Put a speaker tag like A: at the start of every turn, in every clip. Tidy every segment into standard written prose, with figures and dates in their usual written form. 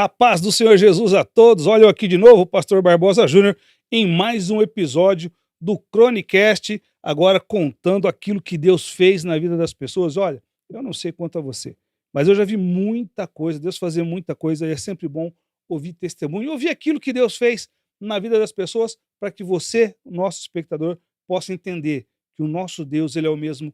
A: A paz do Senhor Jesus a todos. Olha eu aqui de novo, o pastor Barbosa Júnior, em mais um episódio do Chronicast, agora contando aquilo que Deus fez na vida das pessoas. Olha, eu não sei quanto a você, mas eu já vi muita coisa, Deus fazer muita coisa, e é sempre bom ouvir testemunho, ouvir aquilo que Deus fez na vida das pessoas, para que você, nosso espectador, possa entender que o nosso Deus, ele é o mesmo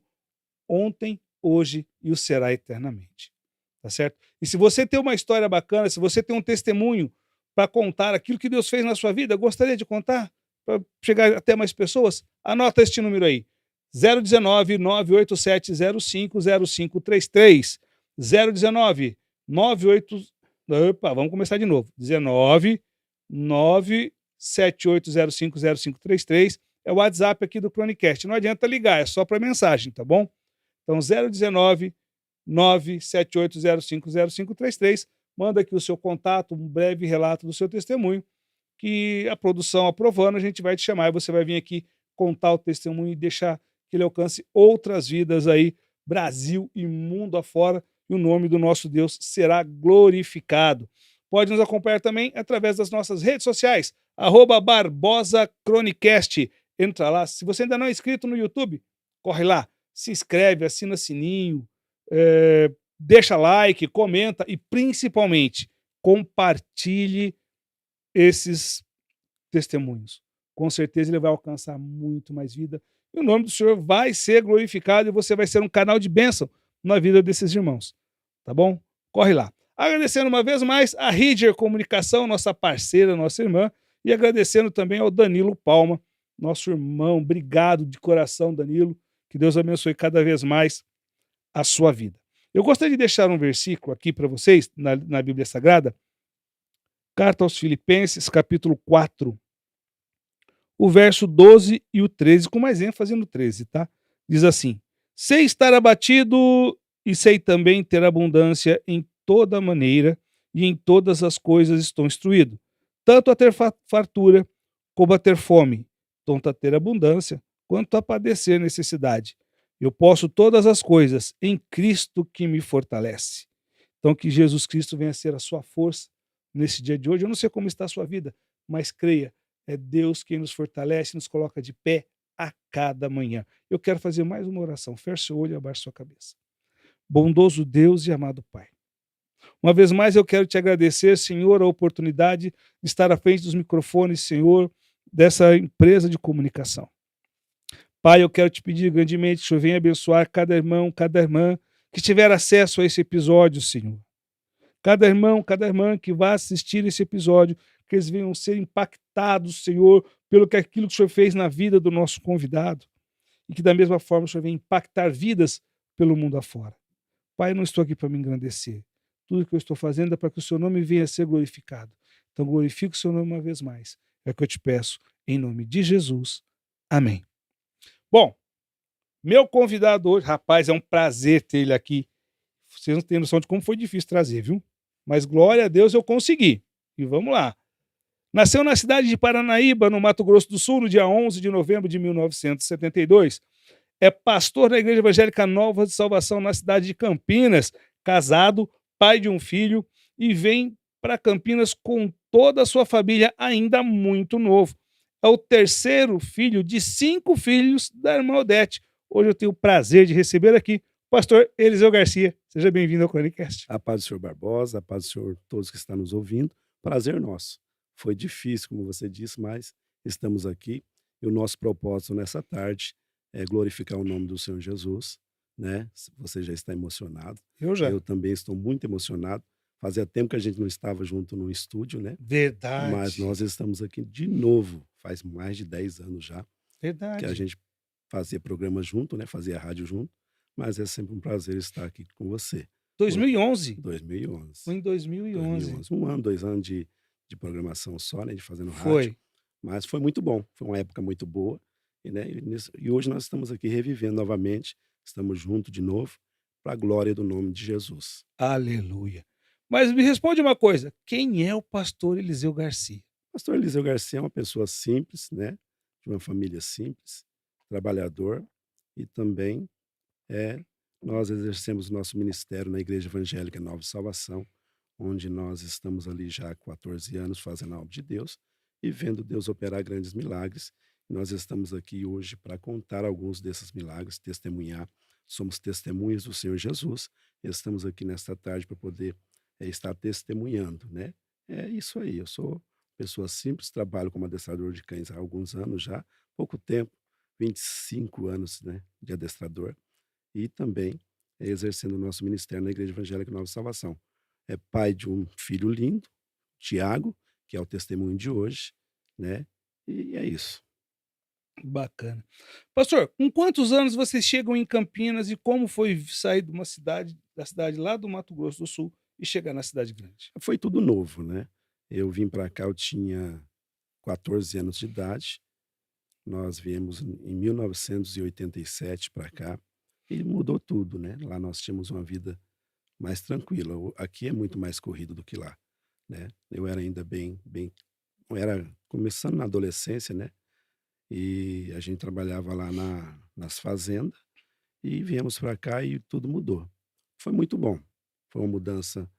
A: ontem, hoje e o será eternamente. Tá certo? E se você tem uma história bacana, se você tem um testemunho para contar aquilo que Deus fez na sua vida, gostaria de contar para chegar até mais pessoas? Anota este número aí: 019 987 05 0533. 019 98. Opa, vamos começar de novo. 19 97805 0533 é o WhatsApp aqui do Chronicast. Não adianta ligar, é só para mensagem, tá bom? Então 019 978050533, manda aqui o seu contato, um breve relato do seu testemunho, que a produção aprovando, a gente vai te chamar e você vai vir aqui contar o testemunho e deixar que ele alcance outras vidas aí, Brasil e mundo afora, e o nome do nosso Deus será glorificado. Pode nos acompanhar também através das nossas redes sociais, @BarbosaChronicast. Entra lá. Se você ainda não é inscrito no YouTube, corre lá, se inscreve, assina sininho, deixa like, comenta e principalmente compartilhe esses testemunhos. Com certeza ele vai alcançar muito mais vida e o nome do Senhor vai ser glorificado e você vai ser um canal de bênção na vida desses irmãos. Tá bom? Corre lá. Agradecendo uma vez mais a Ridger Comunicação, nossa parceira, nossa irmã, e agradecendo também ao Danilo Palma, nosso irmão. Obrigado de coração, Danilo. Que Deus abençoe cada vez mais a sua vida. Eu gostaria de deixar um versículo aqui para vocês, na Bíblia Sagrada, Carta aos Filipenses, capítulo 4, o verso 12 e o 13, com mais ênfase no 13, tá? Diz assim: sei estar abatido e sei também ter abundância em toda maneira, e em todas as coisas estou instruído, tanto a ter fartura, como a ter fome, tanto a ter abundância, quanto a padecer necessidade. Eu posso todas as coisas em Cristo que me fortalece. Então, que Jesus Cristo venha ser a sua força nesse dia de hoje. Eu não sei como está a sua vida, mas creia, é Deus quem nos fortalece e nos coloca de pé a cada manhã. Eu quero fazer mais uma oração. Feche seu olho e abaixe sua cabeça. Bondoso Deus e amado Pai, uma vez mais eu quero te agradecer, Senhor, a oportunidade de estar à frente dos microfones, Senhor, dessa empresa de comunicação. Pai, eu quero te pedir grandemente que o Senhor venha abençoar cada irmão, cada irmã que tiver acesso a esse episódio, Senhor. Cada irmão, cada irmã que vai assistir esse episódio, que eles venham ser impactados, Senhor, pelo que aquilo que o Senhor fez na vida do nosso convidado. E que da mesma forma o Senhor venha impactar vidas pelo mundo afora. Pai, eu não estou aqui para me engrandecer. Tudo que eu estou fazendo é para que o seu nome venha a ser glorificado. Então glorifique o seu nome uma vez mais. É o que eu te peço, em nome de Jesus. Amém. Bom, meu convidado hoje, rapaz, é um prazer ter ele aqui. Vocês não têm noção de como foi difícil trazer, viu? Mas glória a Deus eu consegui. E vamos lá. Nasceu na cidade de Paranaíba, no Mato Grosso do Sul, no dia 11 de novembro de 1972. É pastor da Igreja Evangélica Nova de Salvação na cidade de Campinas, casado, pai de um filho, e vem para Campinas com toda a sua família ainda muito novo. É o terceiro filho de 5 filhos da irmã Odete. Hoje eu tenho o prazer de receber aqui o pastor Eliseu Garcia. Seja bem-vindo ao Chronicast.
B: A paz do senhor Barbosa, a paz do senhor todos que estão nos ouvindo. Prazer nosso. Foi difícil, como você disse, mas estamos aqui. E o nosso propósito nessa tarde é glorificar o nome do Senhor Jesus, né? Você já está emocionado.
A: Eu já.
B: Eu também estou muito emocionado. Fazia tempo que a gente não estava junto no estúdio, né?
A: Verdade.
B: Mas nós estamos aqui de novo. Faz mais de 10 anos já
A: Verdade.
B: que a gente fazia programa junto, né? Fazia rádio junto. Mas é sempre um prazer estar aqui com você.
A: 2011.
B: 2011.
A: Foi em 2011.
B: 2011. 1 ano, 2 anos de programação só, né? De fazendo rádio.
A: Foi.
B: Mas foi muito bom. Foi uma época muito boa. Né? E hoje nós estamos aqui revivendo novamente. Estamos juntos de novo para a glória do nome de Jesus.
A: Aleluia. Mas me responde uma coisa. Quem é o pastor Eliseu Garcia?
B: O pastor Eliseu Garcia é uma pessoa simples, né? De uma família simples, trabalhador e também nós exercemos nosso ministério na Igreja Evangélica Nova Salvação, onde nós estamos ali já há 14 anos fazendo a obra de Deus e vendo Deus operar grandes milagres. Nós estamos aqui hoje para contar alguns desses milagres, testemunhar. Somos testemunhas do Senhor Jesus. Estamos aqui nesta tarde para poder estar testemunhando, né? É isso aí. Eu sou pessoa simples, trabalho como adestrador de cães há alguns anos já, pouco tempo, 25 anos, né, de adestrador, e também exercendo o nosso ministério na Igreja Evangélica Nova Salvação. É pai de um filho lindo, Tiago, que é o testemunho de hoje, né? E é isso.
A: Bacana. Pastor, com quantos anos vocês chegam em Campinas e como foi sair de uma cidade da cidade lá do Mato Grosso do Sul e chegar na cidade grande?
B: Foi tudo novo, né? Eu vim para cá, eu tinha 14 anos de idade. Nós viemos em 1987 para cá e mudou tudo, né? Lá nós tínhamos uma vida mais tranquila. Aqui é muito mais corrido do que lá, né? Eu era ainda eu era começando na adolescência, né? E a gente trabalhava lá nas fazendas e viemos para cá e tudo mudou. Foi muito bom. Foi uma mudança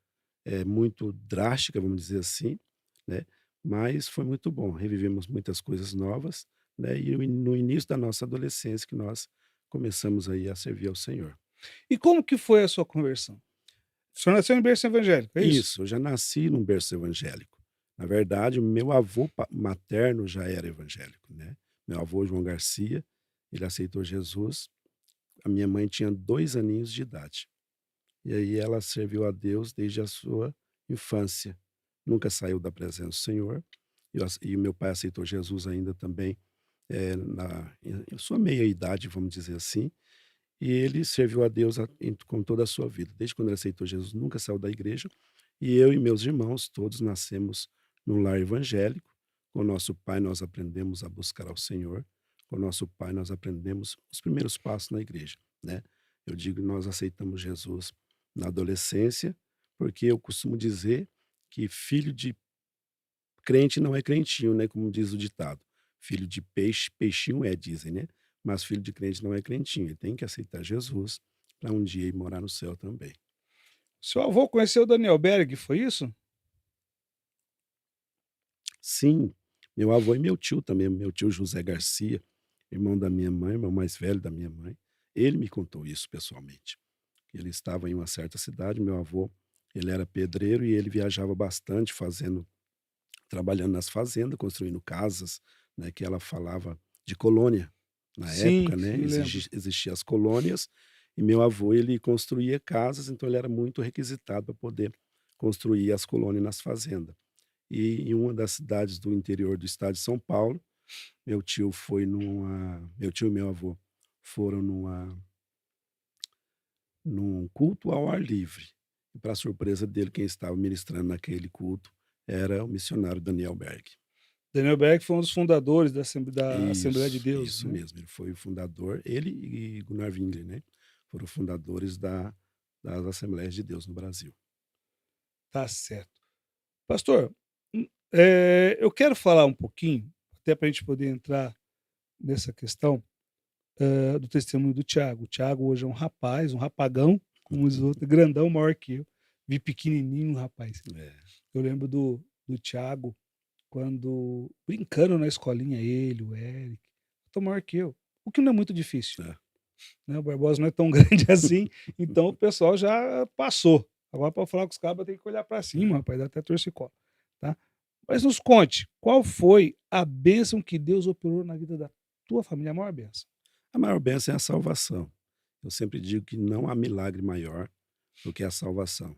B: muito drástica, vamos dizer assim, né? Mas foi muito bom. Revivemos muitas coisas novas, né? E no início da nossa adolescência que nós começamos aí a servir ao Senhor.
A: E como que foi a sua conversão? O senhor nasceu em berço evangélico, é isso?
B: Isso, eu já nasci num berço evangélico. Na verdade, o meu avô materno já era evangélico, né? Meu avô João Garcia, ele aceitou Jesus. A minha mãe tinha 2 aninhos de idade. E aí ela serviu a Deus desde a sua infância. Nunca saiu da presença do Senhor. E o meu pai aceitou Jesus ainda também em sua meia idade, vamos dizer assim. E ele serviu a Deus com toda a sua vida. Desde quando ele aceitou Jesus, nunca saiu da igreja. E eu e meus irmãos, todos nascemos num lar evangélico. Com nosso pai, nós aprendemos a buscar ao Senhor. Com nosso pai, nós aprendemos os primeiros passos na igreja, né? Eu digo que nós aceitamos Jesus na adolescência, porque eu costumo dizer que filho de crente não é crentinho, né? Como diz o ditado. Filho de peixe, peixinho é, dizem, né? Mas filho de crente não é crentinho. Ele tem que aceitar Jesus para um dia ir morar no céu também.
A: Seu avô conheceu o Daniel Berg, foi isso?
B: Sim, meu avô e meu tio também, meu tio José Garcia, irmão da minha mãe, irmão mais velho da minha mãe, ele me contou isso pessoalmente. Ele estava em uma certa cidade, meu avô, ele era pedreiro e ele viajava bastante trabalhando nas fazendas, construindo casas, né, que ela falava de colônia. Na
A: Sim,
B: época, né,
A: sim, lembro.
B: existia as colônias e meu avô ele construía casas, então ele era muito requisitado para poder construir as colônias nas fazendas. E em uma das cidades do interior do estado de São Paulo, meu tio e meu avô foram num culto ao ar livre. E para surpresa dele, quem estava ministrando naquele culto era o missionário Daniel Berg.
A: Daniel Berg foi um dos fundadores da Assembleia de Deus,
B: Isso
A: né?
B: mesmo, ele foi o fundador, ele e Gunnar Wingre, né? Foram fundadores das Assembleias de Deus no Brasil.
A: Tá certo. Pastor, eu quero falar um pouquinho, até para a gente poder entrar nessa questão, do testemunho do Tiago. O Tiago hoje é um rapaz, um rapagão, como os outros, grandão, maior que eu. Vi pequenininho, rapaz.
B: É,
A: Eu lembro do Tiago quando brincando na escolinha, ele, o Eric, tão maior que eu, o que não é muito difícil,
B: é.
A: né, o Barbosa não é tão grande assim, então o pessoal já passou. Agora para falar com os cabras tem que olhar para cima, rapaz, dá até torcicolo, tá. Mas nos conte, qual foi a bênção que Deus operou na vida da tua família, a maior bênção?
B: A maior bênção é a salvação. Eu sempre digo que não há milagre maior do que a salvação.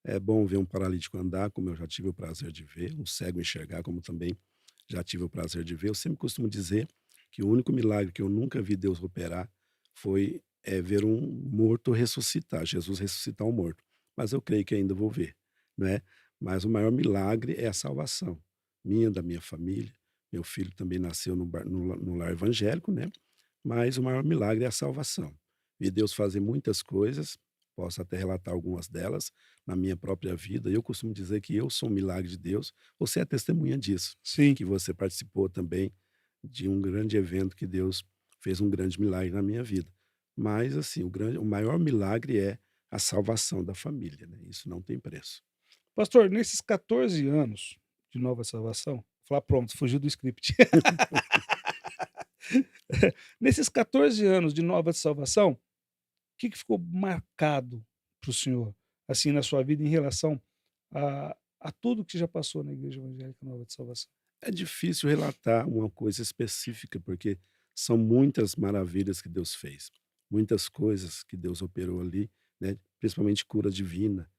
B: É bom ver um paralítico andar, como eu já tive o prazer de ver, um cego enxergar, como também já tive o prazer de ver. Eu sempre costumo dizer que o único milagre que eu nunca vi Deus operar foi ver um morto ressuscitar, Jesus ressuscitar um morto. Mas eu creio que ainda vou ver, né? Mas o maior milagre é a salvação, minha, da minha família. Meu filho também nasceu no lar evangélico, né? Mas o maior milagre é a salvação. Vi Deus fazer muitas coisas, posso até relatar algumas delas na minha própria vida. Eu costumo dizer que eu sou um milagre de Deus. Você é testemunha disso,
A: Sim,
B: que você participou também de um grande evento que Deus fez um grande milagre na minha vida. Mas assim, o maior milagre é a salvação da família, né? Isso não tem preço.
A: Pastor, nesses 14 anos de Nova Salvação, vou falar pronto, fugiu do script. Nesses 14 anos de Nova Salvação, o que que ficou marcado para o senhor, assim, na sua vida em relação a tudo que já passou na Igreja Evangélica Nova de Salvação?
B: É difícil relatar uma coisa específica, porque são muitas maravilhas que Deus fez, muitas coisas que Deus operou ali, né, principalmente cura divina.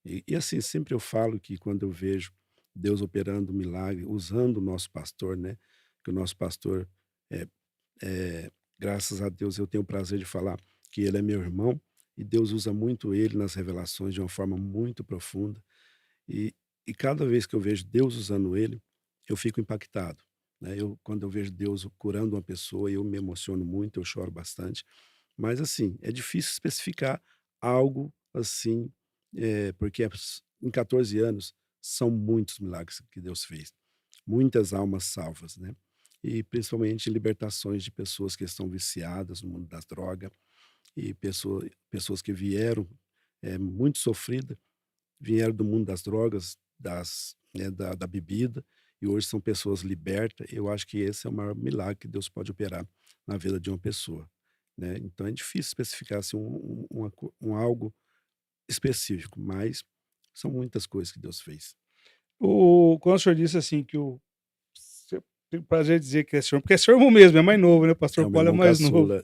B: E assim, sempre eu falo que quando eu vejo Deus operando um milagre, usando o nosso pastor, né, que o nosso pastor, eh graças a Deus, eu tenho o prazer de falar que ele é meu irmão, e Deus usa muito ele nas revelações de uma forma muito profunda. E e cada vez que eu vejo Deus usando ele, eu fico impactado, né. Quando eu vejo Deus curando uma pessoa, eu me emociono muito, eu choro bastante. Mas, assim, é difícil especificar algo assim, porque em 14 anos são muitos milagres que Deus fez, muitas almas salvas, né. E principalmente libertações de pessoas que estão viciadas no mundo das drogas, e pessoas que vieram, muito sofrida, vieram do mundo das drogas, da bebida, e hoje são pessoas libertas. Eu acho que esse é o maior milagre que Deus pode operar na vida de uma pessoa, né. Então é difícil especificar, assim, um algo específico, mas são muitas coisas que Deus fez.
A: Quando o senhor disse assim que o você tem o prazer de dizer que é senhor, porque é seu irmão mesmo, é mais novo, né, o
B: É
A: pastor
B: o meu
A: Paulo é
B: irmão
A: mais novo.
B: caçula,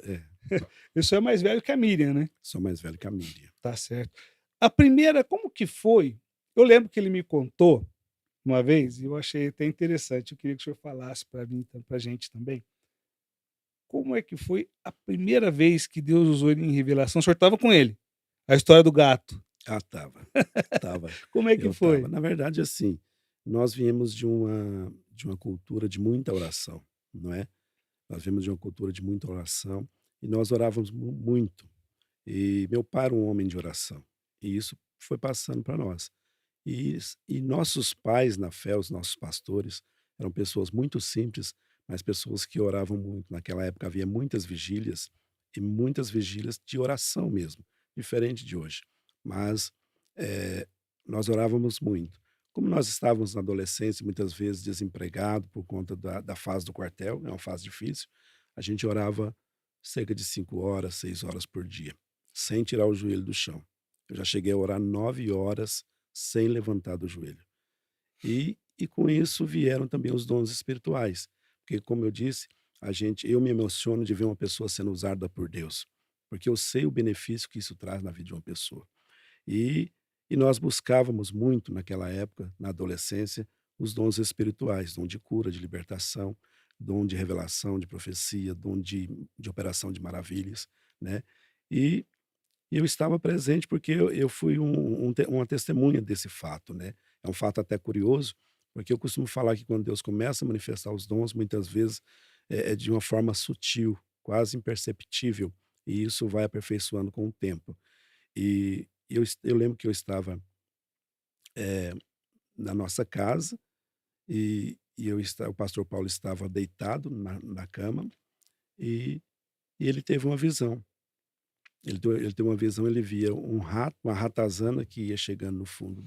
A: E o senhor é mais velho que a Miriam, né?
B: sou mais velho que a Miriam.
A: Tá certo. A primeira como que foi? Eu lembro que ele me contou uma vez e eu achei até interessante, eu queria que o senhor falasse para mim, pra gente também, como é que foi a primeira vez que Deus usou ele em revelação? O senhor estava com ele, a história do gato.
B: Ah, estava,
A: Como é que
B: eu estava.
A: foi?
B: Na verdade, assim, nós viemos de uma cultura de muita oração, não é? Nós viemos de uma cultura de muita oração, e nós orávamos muito. E meu pai era um homem de oração, e isso foi passando para nós. E nossos pais na fé, os nossos pastores, eram pessoas muito simples, mas pessoas que oravam muito. Naquela época havia muitas vigílias, e muitas vigílias de oração mesmo, diferente de hoje. Mas, eh, nós orávamos muito. Como nós estávamos na adolescência, muitas vezes desempregado por conta da fase do quartel, é uma fase difícil, a gente orava cerca de 5 horas, 6 horas por dia, sem tirar o joelho do chão. Eu já cheguei a orar 9 horas sem levantar do joelho. E com isso vieram também os dons espirituais, porque, como eu disse, eu me emociono de ver uma pessoa sendo usada por Deus, porque eu sei o benefício que isso traz na vida de uma pessoa. E e nós buscávamos muito naquela época, na adolescência, os dons espirituais, dom de cura, de libertação, dom de revelação, de profecia, dom de operação de maravilhas, né. E e eu estava presente porque eu fui uma testemunha desse fato, né. É um fato até curioso, porque eu costumo falar que quando Deus começa a manifestar os dons, muitas vezes é de uma forma sutil, quase imperceptível, e isso vai aperfeiçoando com o tempo. E eu lembro que eu estava, eh, na nossa casa, o pastor Paulo estava deitado na cama, e ele teve uma visão. Ele teve uma visão, ele via um rato, uma ratazana que ia chegando no fundo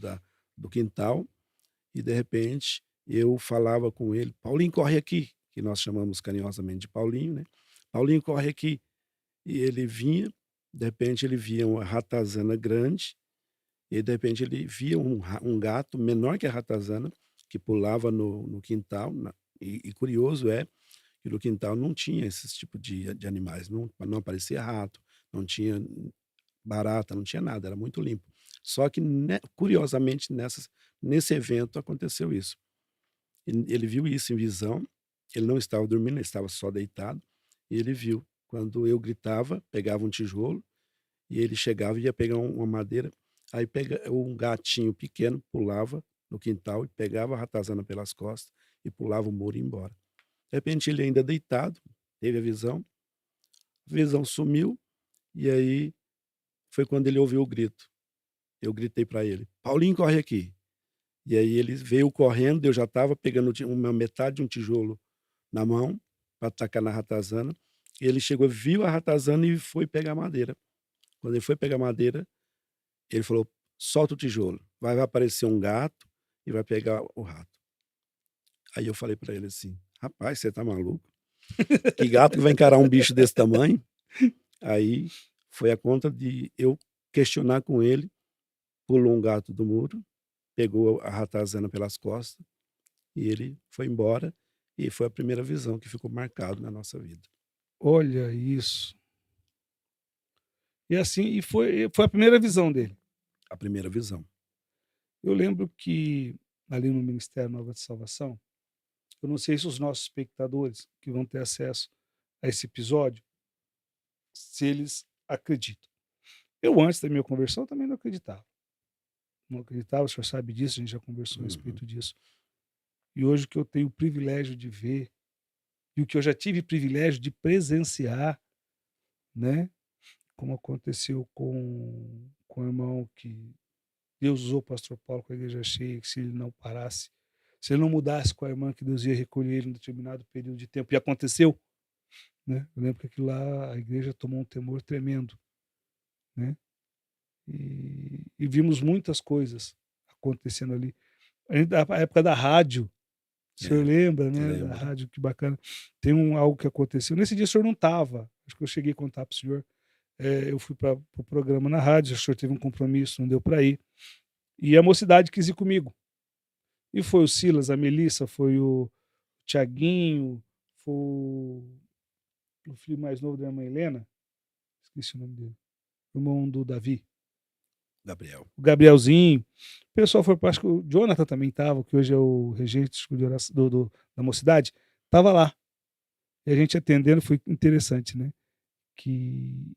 B: do quintal, e de repente eu falava com ele: "Paulinho, corre aqui", que nós chamamos carinhosamente de Paulinho, né. "Paulinho, corre aqui". E ele vinha, de repente ele via uma ratazana grande, e de repente ele via um gato menor que a ratazana, que pulava no quintal, e curioso é que no quintal não tinha esses tipo de animais, não aparecia rato, não tinha barata, não tinha nada, era muito limpo. Só que, curiosamente, nesse evento aconteceu isso. Ele viu isso em visão, ele não estava dormindo, ele estava só deitado, e ele viu. Quando eu gritava, pegava um tijolo, e ele chegava e ia pegar uma madeira, aí um gatinho pequeno pulava no quintal e pegava a ratazana pelas costas e pulava o muro e ia embora. De repente ele ainda deitado, teve a visão sumiu, e aí foi quando ele ouviu o grito. Eu gritei para ele: "Paulinho, corre aqui". E aí ele veio correndo, eu já estava pegando uma metade de um tijolo na mão para atacar na ratazana, e ele chegou, viu a ratazana e foi pegar madeira. Quando ele foi pegar madeira, ele falou: "Solta o tijolo". vai aparecer um gato e vai pegar o rato. Aí eu falei para ele assim: rapaz, você tá maluco? Que gato que vai encarar um bicho desse tamanho? Aí foi a conta de eu questionar com ele, pulou um gato do muro, pegou a ratazana pelas costas e ele foi embora. E foi a primeira visão que ficou marcado na nossa vida.
A: Olha isso. E assim, e foi a primeira visão dele.
B: A primeira visão.
A: Eu lembro que ali no Ministério Nova de Salvação, eu não sei se os nossos espectadores que vão ter acesso a esse episódio, se eles acreditam. Eu, antes da minha conversão, também não acreditava. Não acreditava, o senhor sabe disso, a gente já conversou a respeito disso. E hoje o que eu tenho o privilégio de ver, e o que eu já tive privilégio de presenciar, né? Como aconteceu com o irmão que Deus usou o pastor Paulo com a igreja cheia, que se ele não parasse, se ele não mudasse com a irmã, que Deus ia recolher ele em um determinado período de tempo. E aconteceu, né? Eu lembro que aquilo lá, a igreja tomou um temor tremendo, né? E vimos muitas coisas acontecendo ali. A época da rádio, o senhor lembra, né? Da rádio, que bacana. Tem algo que aconteceu. Nesse dia o senhor não estava, acho que eu cheguei a contar para o senhor. Eu fui para o programa na rádio, o senhor teve um compromisso, não deu para ir. E a mocidade quis ir comigo. E foi o Silas, a Melissa, foi o Tiaguinho, foi o filho mais novo da irmã Helena, esqueci o nome dele, o irmão do Davi.
B: Gabriel.
A: O Gabrielzinho. O pessoal foi, acho que o Jonathan também estava, que hoje é o regente de oração, da mocidade, estava lá. E a gente atendendo, foi interessante, né? Que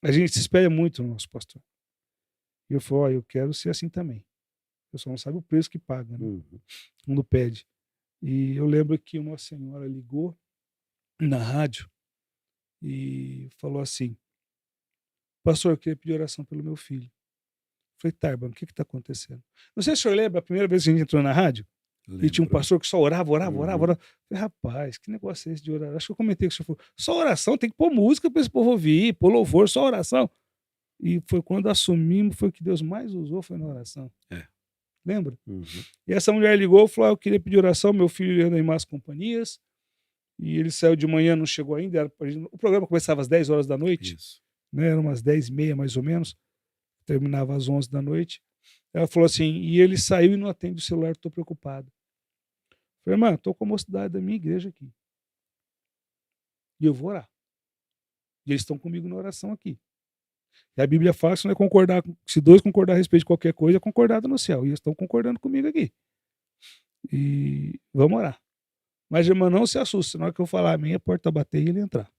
A: a gente se espelha muito no nosso pastor. E eu falei, eu quero ser assim também. O pessoal não sabe o preço que paga, né? Quando pede. E eu lembro que uma senhora ligou na rádio e falou assim: pastor, eu queria pedir oração pelo meu filho. Eu falei, tá, irmão, o que está acontecendo? Não sei se o senhor lembra, a primeira vez que a gente entrou na rádio, e tinha um pastor que só orava. Eu falei, rapaz, que negócio é esse de orar? Acho que eu comentei com o senhor, falou, só oração, tem que pôr música para esse povo ouvir, pôr louvor, só oração. E foi quando assumimos, foi o que Deus mais usou, foi na oração. Lembra? E essa mulher ligou e falou, eu queria pedir oração, meu filho anda em más companhias, e ele saiu de manhã, não chegou ainda, o programa começava às 10 horas da noite, né? Eram umas 10h30 mais ou menos, terminava às 11 da noite. Ela falou assim, e ele saiu e não atende o celular, estou preocupado. Eu falei, irmã, estou com a mocidade da minha igreja aqui. E eu vou orar. E eles estão comigo na oração aqui. E a Bíblia fala que se, não é concordar, se dois concordar a respeito de qualquer coisa, é concordado no céu. E eles estão concordando comigo aqui. E vamos orar. Mas, irmã, não se assuste. Na hora que eu falar amém, a porta bater e ele entrar.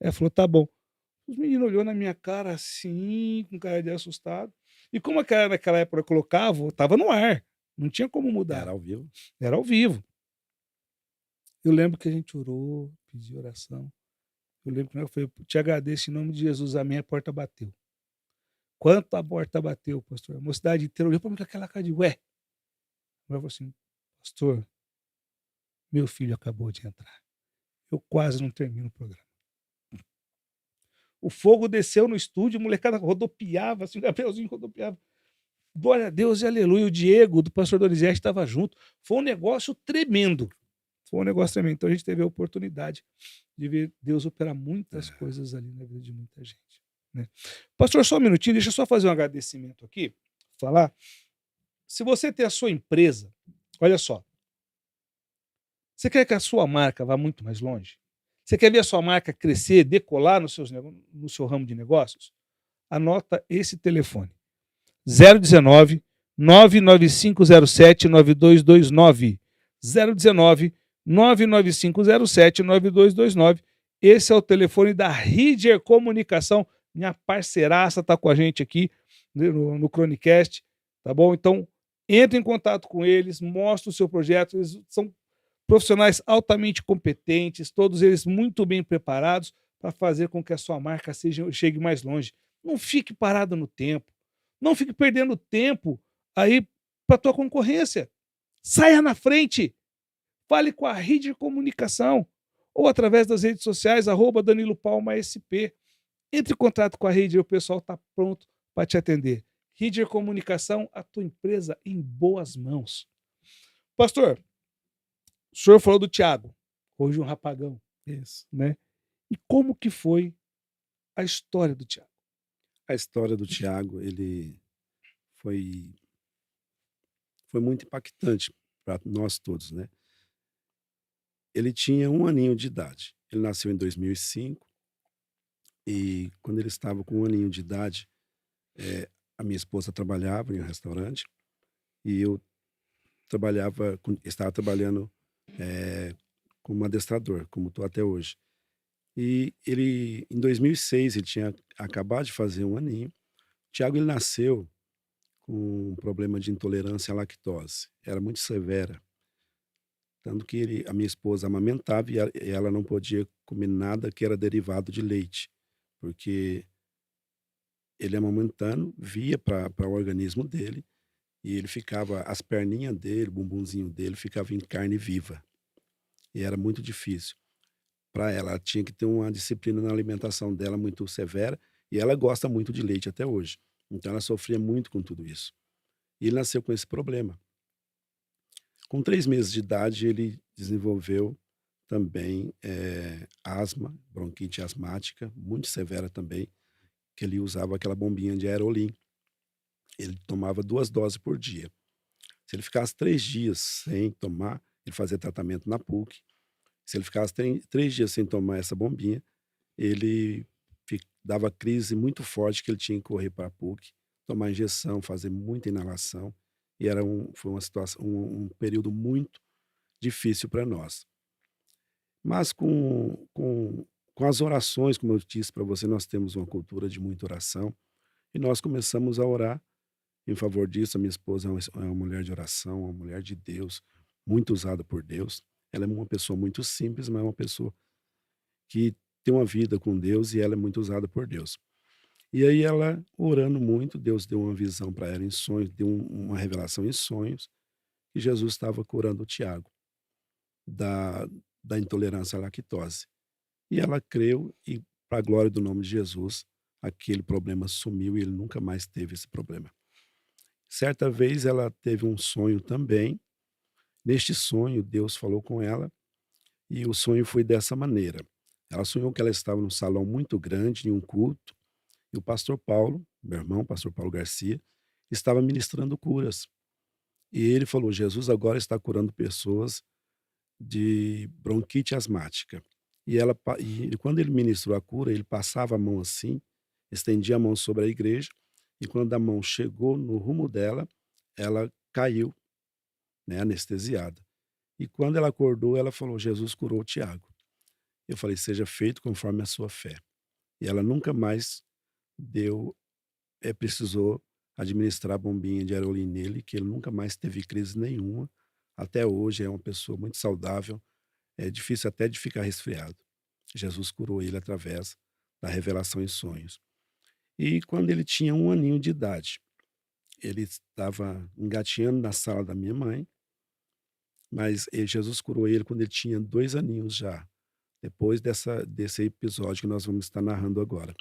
A: Ela falou, tá bom. Os meninos olhou na minha cara assim, com cara de assustado. E como a cara naquela época eu colocava, estava no ar. Não tinha como mudar.
B: Era ao vivo.
A: Era ao vivo. Eu lembro que a gente orou, pediu oração. Eu lembro que eu falei, te agradeço em nome de Jesus, amém, a porta bateu. Quanto a porta bateu, pastor? A mocidade inteira olhou para mim com aquela cara de ué. Eu falei assim, pastor, meu filho acabou de entrar. Eu quase não termino o programa. O fogo desceu no estúdio, a molecada rodopiava, assim, o Gabrielzinho rodopiava. Glória a Deus e aleluia. O Diego, do pastor Donizete, estava junto. Foi um negócio tremendo. Então a gente teve a oportunidade de ver Deus operar muitas coisas ali na vida de muita gente. Né? Pastor, só um minutinho, deixa eu só fazer um agradecimento aqui. Falar. Se você tem a sua empresa, olha só. Você quer que a sua marca vá muito mais longe? Você quer ver a sua marca crescer, decolar no seu ramo de negócios? Anota esse telefone. 019 99507 9229. 019 99507 9229. Esse é o telefone da Ridger Comunicação. Minha parceiraça está com a gente aqui no Chronicast, tá bom? Então, entre em contato com eles, mostre o seu projeto. Eles são profissionais altamente competentes, todos eles muito bem preparados para fazer com que a sua marca chegue mais longe. Não fique parado no tempo. Não fique perdendo tempo aí para a tua concorrência. Saia na frente. Fale com a Ridger Comunicação ou através das redes sociais, @Danilo Palma SP. Entre em contato com a Ridger, o pessoal está pronto para te atender. Ridger Comunicação, a tua empresa em boas mãos. Pastor, o senhor falou do Thiago, hoje um rapagão,
B: Isso.
A: né? E como que foi a história do Thiago?
B: A história do Tiago, ele foi foi muito impactante para nós todos, né. Ele tinha um aninho de idade. Ele nasceu em 2005 e quando ele estava com um aninho de idade, a minha esposa trabalhava em um restaurante e eu estava trabalhando, eh, como adestrador, como estou até hoje. E ele em 2006, ele tinha acabado de fazer um aninho. O Thiago, ele nasceu com um problema de intolerância à lactose, era muito severa, tanto que a minha esposa amamentava e ela não podia comer nada que era derivado de leite, porque ele amamentando via para o organismo dele e ele ficava as perninhas dele, o bumbumzinho dele ficava em carne viva, e era muito difícil para ela. Ela tinha que ter uma disciplina na alimentação dela muito severa, e ela gosta muito de leite até hoje, então ela sofria muito com tudo isso. E ele nasceu com esse problema. Com 3 meses de idade, ele desenvolveu também, asma, bronquite asmática, muito severa também, que ele usava aquela bombinha de Aerolim. Ele tomava 2 doses por dia. Se ele ficasse 3 dias sem tomar, ele fazia tratamento na PUC. Se ele ficasse 3 dias sem tomar essa bombinha, ele dava crise muito forte que ele tinha que correr para a PUC, tomar injeção, fazer muita inalação, e foi uma situação um período muito difícil para nós. Mas com as orações, como eu disse para você, nós temos uma cultura de muita oração, e nós começamos a orar em favor disso. A minha esposa é uma mulher de oração, uma mulher de Deus, muito usada por Deus. Ela é uma pessoa muito simples, mas é uma pessoa que tem uma vida com Deus e ela é muito usada por Deus. E aí ela orando muito, Deus deu uma visão para ela em sonhos, deu uma revelação em sonhos, que Jesus estava curando o Tiago da da intolerância à lactose. E ela creu e, para a glória do nome de Jesus, aquele problema sumiu e ele nunca mais teve esse problema. Certa vez ela teve um sonho também. Neste sonho, Deus falou com ela e o sonho foi dessa maneira. Ela sonhou que ela estava num salão muito grande, em um culto, e o pastor Paulo, meu irmão, pastor Paulo Garcia, estava ministrando curas. E ele falou: Jesus agora está curando pessoas de bronquite asmática. E quando ele ministrou a cura, ele passava a mão assim, estendia a mão sobre a igreja, e quando a mão chegou no rumo dela, ela caiu, né, anestesiada. E quando ela acordou, ela falou: Jesus curou o Tiago. Eu falei: seja feito conforme a sua fé. E ela nunca mais deu precisou administrar a bombinha de Aerolim nele, que ele nunca mais teve crise nenhuma. Até hoje é uma pessoa muito saudável, é difícil até de ficar resfriado. Jesus curou ele através da revelação em sonhos. E quando ele tinha um aninho de idade, ele estava engatinhando na sala da minha mãe, mas Jesus curou ele quando ele tinha 2 aninhos já, depois desse episódio que nós vamos estar narrando agora.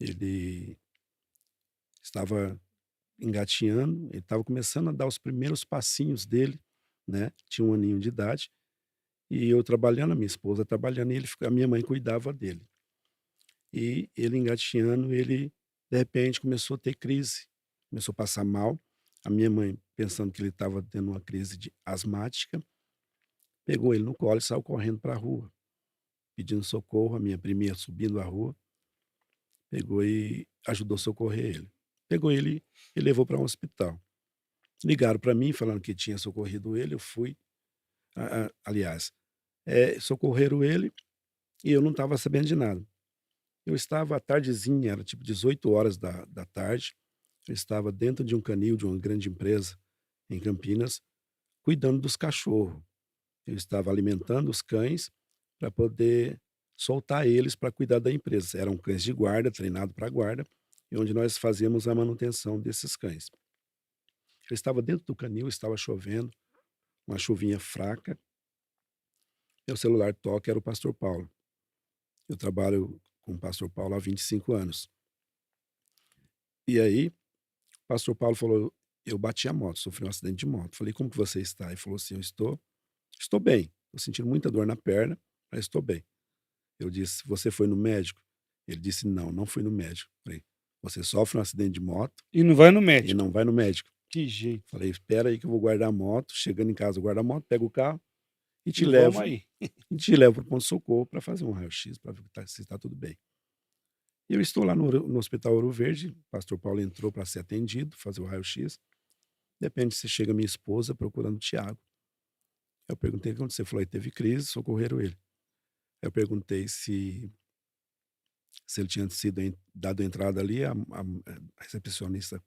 B: Ele estava engatinhando, ele estava começando a dar os primeiros passinhos dele, né, tinha um aninho de idade, e eu trabalhando, a minha esposa trabalhando, e a minha mãe cuidava dele. E ele engatinhando, ele de repente começou a ter crise, começou a passar mal. A minha mãe, pensando que ele estava tendo uma crise asmática, pegou ele no colo e saiu correndo para a rua, pedindo socorro. A minha priminha subindo a rua, pegou e ajudou a socorrer ele. Pegou ele e levou para um hospital. Ligaram para mim falando que tinha socorrido ele, eu fui. Aliás, socorreram ele e eu não estava sabendo de nada. Eu estava à tardezinha, era tipo 18 horas da tarde, eu estava dentro de um canil de uma grande empresa em Campinas, cuidando dos cachorros. Eu estava alimentando os cães para poder soltar eles para cuidar da empresa. Eram cães de guarda, treinado para guarda, e onde nós fazíamos a manutenção desses cães. Eu estava dentro do canil, estava chovendo, uma chuvinha fraca. Meu celular toca, era o pastor Paulo. Eu trabalho com o pastor Paulo há 25 anos. E aí, o pastor Paulo falou: "Eu bati a moto, sofri um acidente de moto". Falei: "Como que você está?" Ele falou assim: "Eu estou bem, estou sentindo muita dor na perna, mas estou bem". Eu disse: "Você foi no médico?" Ele disse: "Não, não fui no médico". Falei: "Você sofre um acidente de moto
A: E não vai no
B: e
A: médico.
B: não vai no médico".
A: Que jeito.
B: Falei: "Espera aí que eu vou guardar a moto". Chegando em casa, eu guardo a moto, pego o carro e te
A: E vamos
B: levo
A: aí.
B: e te levo para o pronto-socorro para fazer um raio-x, para ver se está tudo bem. E eu estou lá no hospital Ouro Verde, o pastor Paulo entrou para ser atendido, fazer o raio-x. De repente, se chega minha esposa procurando o Tiago. Eu perguntei o que aconteceu. Falou: "Ele teve crise, socorreram ele". Eu perguntei se ele tinha sido dado entrada ali, a recepcionista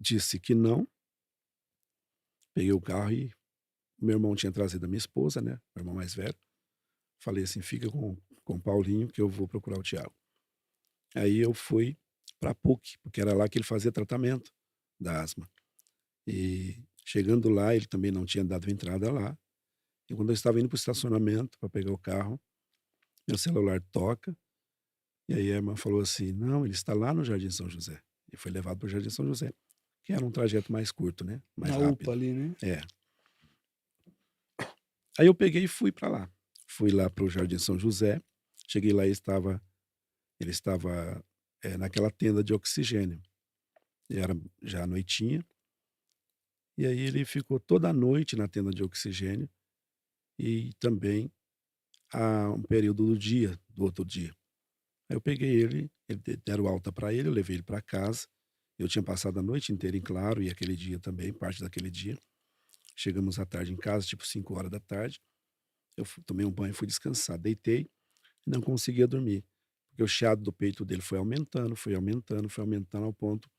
B: disse que não. Peguei o carro e meu irmão tinha trazido a minha esposa, né, meu irmão mais velho. Falei assim: "Fica com o Paulinho que eu vou procurar o Tiago". Aí eu fui pra PUC, porque era lá que ele fazia tratamento da asma. E chegando lá, ele também não tinha dado entrada lá. E quando eu estava indo para o estacionamento para pegar o carro, meu celular toca, e aí a irmã falou assim: "Não, ele está lá no Jardim São José". E foi levado para o Jardim São José, que era um trajeto mais curto, né, mais
A: Na UPA
B: rápido.
A: ali, né?
B: É. Aí eu peguei e fui para lá. Fui lá para o Jardim São José, cheguei lá e ele estava, naquela tenda de oxigênio. E era já à noitinha, e aí ele ficou toda a noite na tenda de oxigênio e também um período do outro dia. Aí eu peguei ele deram alta para ele, eu levei ele para casa. Eu tinha passado a noite inteira em claro e aquele dia também, parte daquele dia. Chegamos à tarde em casa, tipo 5 horas da tarde. Eu tomei um banho, fui descansar, deitei e não conseguia dormir, porque o chiado do peito dele foi aumentando, foi aumentando, foi aumentando ao ponto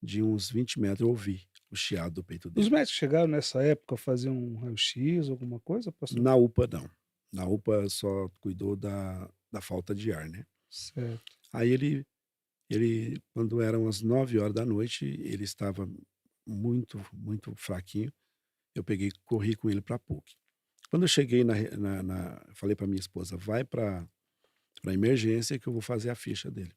B: de uns 20 metros eu ouvir o chiado do peito
A: Os
B: dele.
A: médicos chegaram nessa época a fazer um raio-x, alguma coisa, pastor?
B: Na UPA não, na UPA só cuidou da falta de ar, né.
A: Certo.
B: Aí ele quando eram as 9 horas da noite ele estava muito, muito fraquinho, eu peguei e corri com ele pra PUC. Quando eu cheguei falei para minha esposa: "Vai pra emergência que eu vou fazer a ficha dele".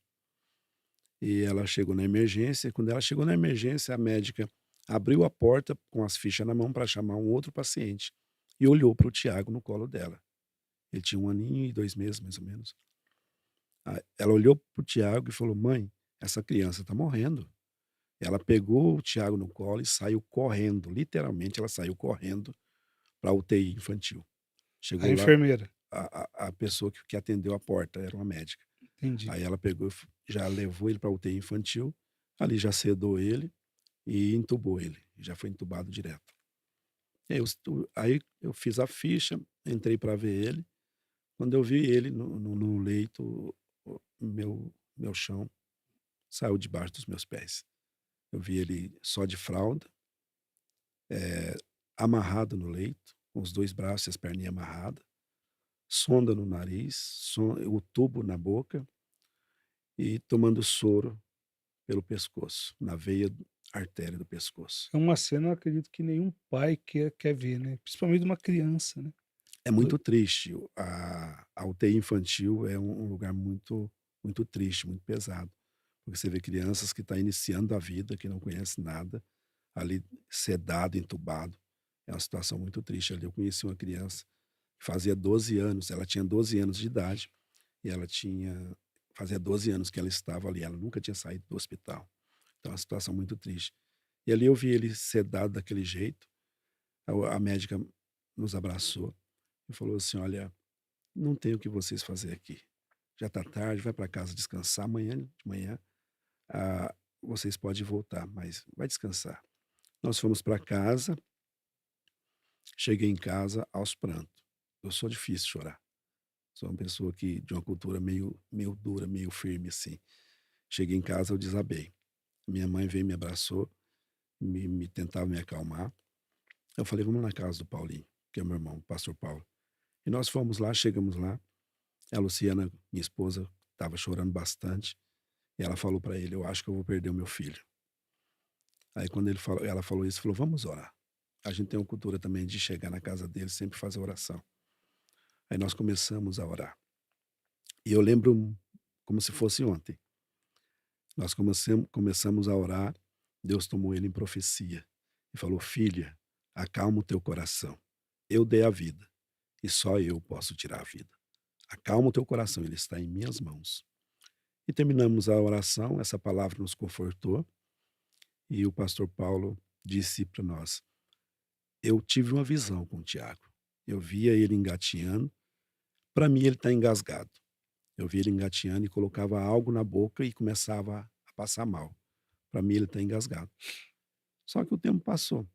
B: E ela chegou na emergência, quando ela chegou na emergência, a médica abriu a porta com as fichas na mão para chamar um outro paciente e olhou para o Tiago no colo dela. Ele tinha 1 aninho e 2 meses, mais ou menos. Ela olhou para o Tiago e falou: "Mãe, essa criança está morrendo". Ela pegou o Tiago no colo e saiu correndo, literalmente ela saiu correndo pra UTI infantil.
A: A
B: Chegou lá,
A: enfermeira.
B: a pessoa que atendeu a porta era uma médica.
A: Entendi.
B: Aí ela pegou já levou ele pra UTI infantil, ali já sedou ele e entubou ele, já foi entubado direto. E aí eu fiz a ficha, entrei para ver ele, quando eu vi ele no leito, meu chão saiu debaixo dos meus pés. Eu vi ele só de fralda, amarrado no leito, com os 2 braços e as perninhas amarrada, sonda no nariz, o tubo na boca e tomando soro pelo pescoço, na veia artéria do pescoço.
A: É uma cena, eu acredito que nenhum pai quer ver, né, principalmente de uma criança, né.
B: É
A: Do
B: muito triste, a UTI infantil é um lugar muito muito triste, muito pesado, porque você vê crianças que estão iniciando a vida, que não conhece nada, ali sedado, entubado, é uma situação muito triste ali. Eu conheci uma criança que fazia 12 anos, ela tinha 12 anos de idade, e fazia 12 anos que ela estava ali, ela nunca tinha saído do hospital, então é uma situação muito triste. E ali eu vi ele sedado daquele jeito, a médica nos abraçou e falou assim: "Olha, não tem o que vocês fazer aqui. Já está tarde, vai para casa descansar. Amanhã de manhã, vocês podem voltar, mas vai descansar". Nós fomos para casa, cheguei em casa aos prantos. Eu sou difícil de chorar. Sou uma pessoa que de uma cultura meio dura, meio firme, assim. Cheguei em casa, eu desabei. Minha mãe veio, me abraçou, me tentava me acalmar. Eu falei: "Vamos na casa do Paulinho", que é meu irmão, o pastor Paulo. E nós fomos lá, chegamos lá. A Luciana, minha esposa, estava chorando bastante, e ela falou para ele: "Eu acho que eu vou perder o meu filho". Aí quando ela falou isso, falou: "Vamos orar". A gente tem uma cultura também de chegar na casa dele, sempre fazer oração. Aí nós começamos a orar. E eu lembro como se fosse ontem. Nós começamos a orar, Deus tomou ele em profecia e falou: "Filha, acalma o teu coração. Eu dei a vida e só eu posso tirar a vida. Acalma o teu coração, ele está em minhas mãos." E terminamos a oração, essa palavra nos confortou e o pastor Paulo disse para nós: "Eu tive uma visão com o Tiago. Eu via ele engatinhando, para mim ele está engasgado. Eu via ele engatinhando e colocava algo na boca e começava a passar mal. Para mim ele está engasgado." Só que o tempo passou.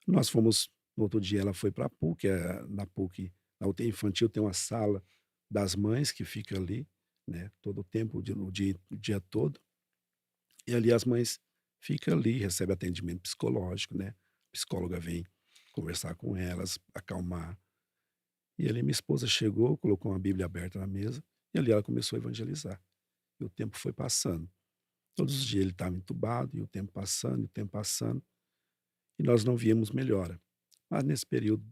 B: Nós fomos no outro dia ela foi para a PUC, na PUC, na UTI infantil tem uma sala das mães que fica ali, né, todo o tempo, o dia todo, e ali as mães ficam ali, recebem atendimento psicológico, né, a psicóloga vem conversar com elas, acalmar. E ali minha esposa chegou, colocou uma Bíblia aberta na mesa, e ali ela começou a evangelizar. E o tempo foi passando. Todos os dias ele estava entubado, e o tempo passando, e o tempo passando, e nós não víamos melhora. Mas nesse período,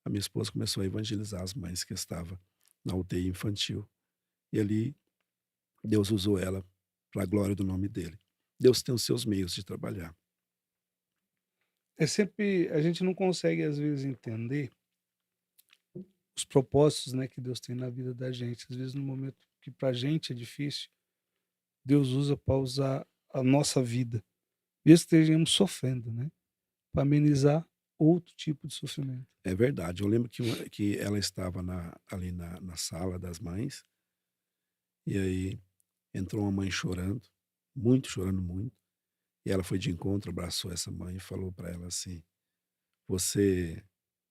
B: a minha esposa começou a evangelizar as mães que estavam na UTI infantil. E ali Deus usou ela para a glória do nome dele. Deus tem os seus meios de trabalhar.
A: É sempre a gente não consegue às vezes entender os propósitos, né, que Deus tem na vida da gente. Às vezes no momento que pra gente é difícil, Deus usa para usar a nossa vida, mesmo que estejamos sofrendo, né, para amenizar outro tipo de sofrimento.
B: É verdade. Eu lembro que ela estava ali na sala das mães, e aí entrou uma mãe chorando muito, e ela foi de encontro, abraçou essa mãe e falou para ela assim: "Você,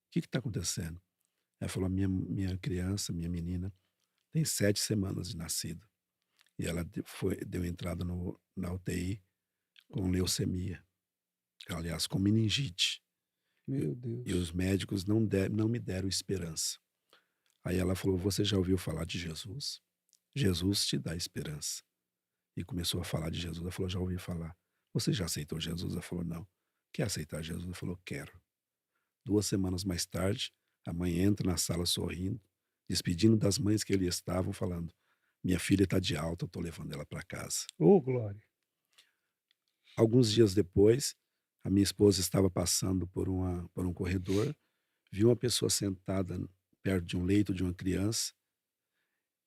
B: o que está acontecendo?" Ela falou: "Minha criança, minha menina, tem 7 semanas de nascida." E ela deu entrada na UTI com leucemia, aliás, com meningite. E
A: Meu
B: e
A: Deus.
B: os médicos não me deram esperança. Aí ela falou: "Você já ouviu falar de Jesus? Jesus te dá esperança." E começou a falar de Jesus. Ela falou: "Já ouvi falar." "Você já aceitou Jesus?" Ela falou: "Não." "Quer aceitar Jesus?" Ela falou: "Quero." 2 semanas mais tarde, a mãe entra na sala sorrindo, despedindo das mães que ali estavam, falando: "Minha filha está de alta, eu estou levando ela para casa."
A: Ô glória.
B: Alguns dias depois, a minha esposa estava passando por um corredor, viu uma pessoa sentada perto de um leito de uma criança,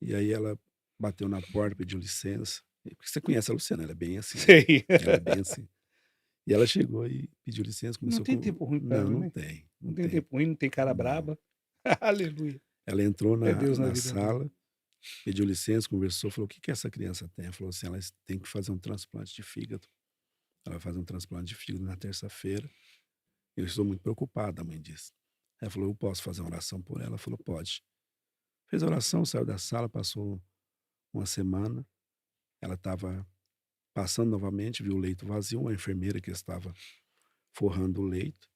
B: e aí ela bateu na porta, pediu licença. Porque você conhece a Luciana, ela é bem assim, né?
A: Sei.
B: Ela é bem assim. E ela chegou e pediu licença,
A: Não
B: começou
A: tem
B: com.
A: tempo ruim para
B: Não,
A: ela,
B: não
A: né.
B: tem,
A: Não
B: não
A: tem
B: tem.
A: tempo ruim, não tem cara
B: Não.
A: braba. Aleluia.
B: Ela entrou
A: É Deus na
B: na
A: vida dela.
B: sala, pediu licença, conversou, falou: "O que que essa criança tem?" Ela falou assim: "Ela tem que fazer um transplante de fígado. Ela vai fazer um transplante de fígado na terça-feira. Eu estou muito preocupada", a mãe disse. Ela falou: "Eu posso fazer uma oração por ela?" Ela falou: "Pode." Fez a oração, saiu da sala, passou uma semana, ela estava passando novamente, viu o leito vazio, uma enfermeira que estava forrando o leito,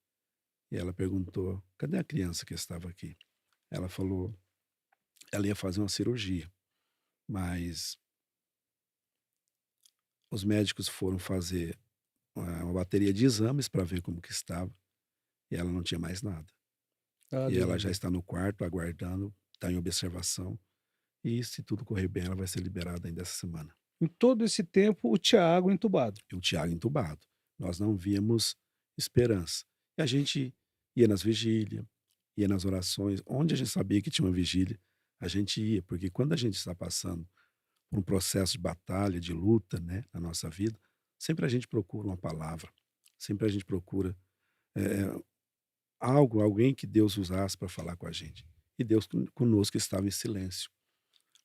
B: e ela perguntou: "Cadê a criança que estava aqui?" Ela falou: ela ia fazer uma cirurgia, mas os médicos foram fazer uma bateria de exames para ver como que estava, e ela não tinha mais nada. E ela já
A: Aleluia.
B: está no quarto aguardando, está em observação, e se tudo correr bem, ela vai ser liberada ainda essa semana.
A: Em todo esse tempo, o Tiago entubado.
B: E o Tiago entubado. Nós não víamos esperança. E a gente ia nas vigílias, ia nas orações, onde a gente sabia que tinha uma vigília, a gente ia, porque quando a gente está passando por um processo de batalha, de luta, né, na nossa vida, sempre a gente procura uma palavra, sempre a gente procura eh, alguém que Deus usasse para falar com a gente. E Deus conosco estava em silêncio.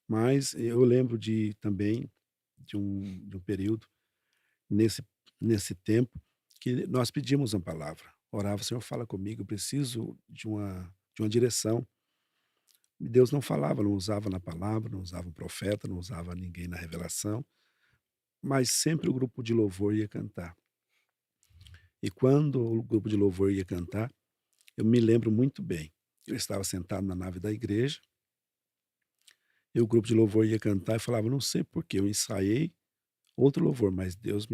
B: Mas eu lembro também de um período nesse, nesse tempo que nós pedimos uma palavra. Orava: "Senhor, fala comigo, eu preciso de uma direção." E Deus não falava, não usava na palavra, não usava um profeta, não usava ninguém na revelação, mas sempre o grupo de louvor ia cantar. E quando o grupo de louvor ia cantar, eu me lembro muito bem. Eu estava sentado na nave da igreja, e o grupo de louvor ia cantar e falava: "Não sei por que eu ensaiei outro louvor, mas Deus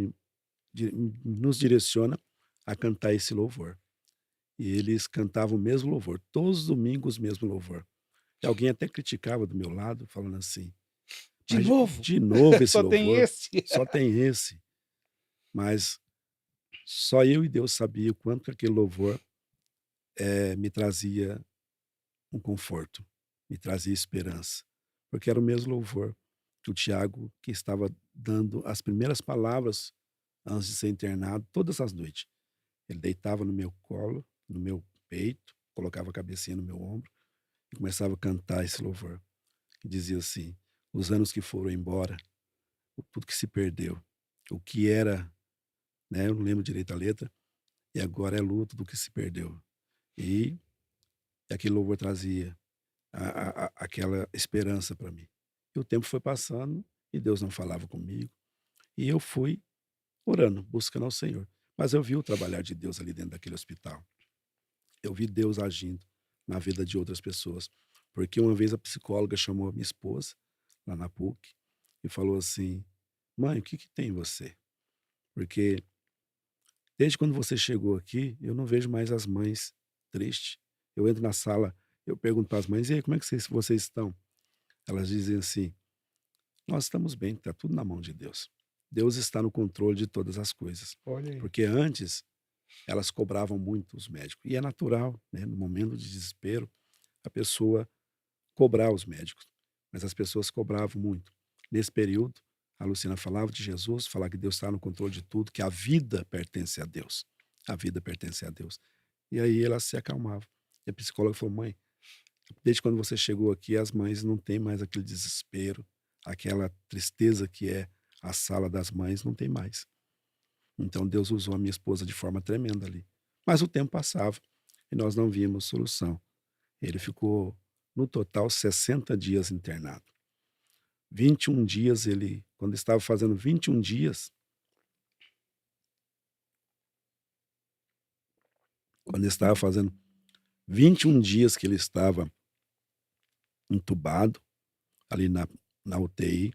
B: nos direciona a cantar esse louvor." E eles cantavam o mesmo louvor, todos os domingos o mesmo louvor. E alguém até criticava do meu lado, falando assim:
A: De
B: "Mas
A: novo?
B: de novo esse
A: Só tem
B: louvor,
A: esse?
B: só tem esse." Mas Só eu e Deus sabia o quanto que aquele louvor me trazia um conforto, me trazia esperança, porque era o mesmo louvor que o Tiago, que estava dando as primeiras palavras antes de ser internado, todas as noites. Ele deitava no meu colo, no meu peito, colocava a cabecinha no meu ombro e começava a cantar esse louvor, que dizia assim: os anos que foram embora, tudo que se perdeu, o que era, né, eu não lembro direito a letra, e agora é luto do que se perdeu. E aquele louvor trazia aquela esperança para mim. E o tempo foi passando e Deus não falava comigo. E eu fui orando, buscando ao Senhor. Mas eu vi o trabalhar de Deus ali dentro daquele hospital. Eu vi Deus agindo na vida de outras pessoas. Porque uma vez a psicóloga chamou a minha esposa, lá na PUC, e falou assim: mãe, o que, que tem em você? Porque desde quando você chegou aqui, eu não vejo mais as mães tristes. Eu entro na sala, eu pergunto para as mães: e aí, como é que vocês estão? Elas dizem assim: nós estamos bem, está tudo na mão de Deus. Deus está no controle de todas as coisas.
A: Olha aí.
B: Porque antes elas cobravam muito os médicos. E é natural, né, no momento de desespero, a pessoa cobrar os médicos. Mas as pessoas cobravam muito. Nesse período, a Luciana falava de Jesus, falava que Deus está no controle de tudo, que a vida pertence a Deus. A vida pertence a Deus. E aí ela se acalmava. E a psicóloga falou: mãe, desde quando você chegou aqui, as mães não têm mais aquele desespero, aquela tristeza que é a sala das mães, não tem mais. Então Deus usou a minha esposa de forma tremenda ali. Mas o tempo passava e nós não víamos solução. Ele ficou, no total, 60 dias internado. 21 dias ele, quando estava fazendo 21 dias, quando estava fazendo 21 dias que ele estava entubado ali na UTI,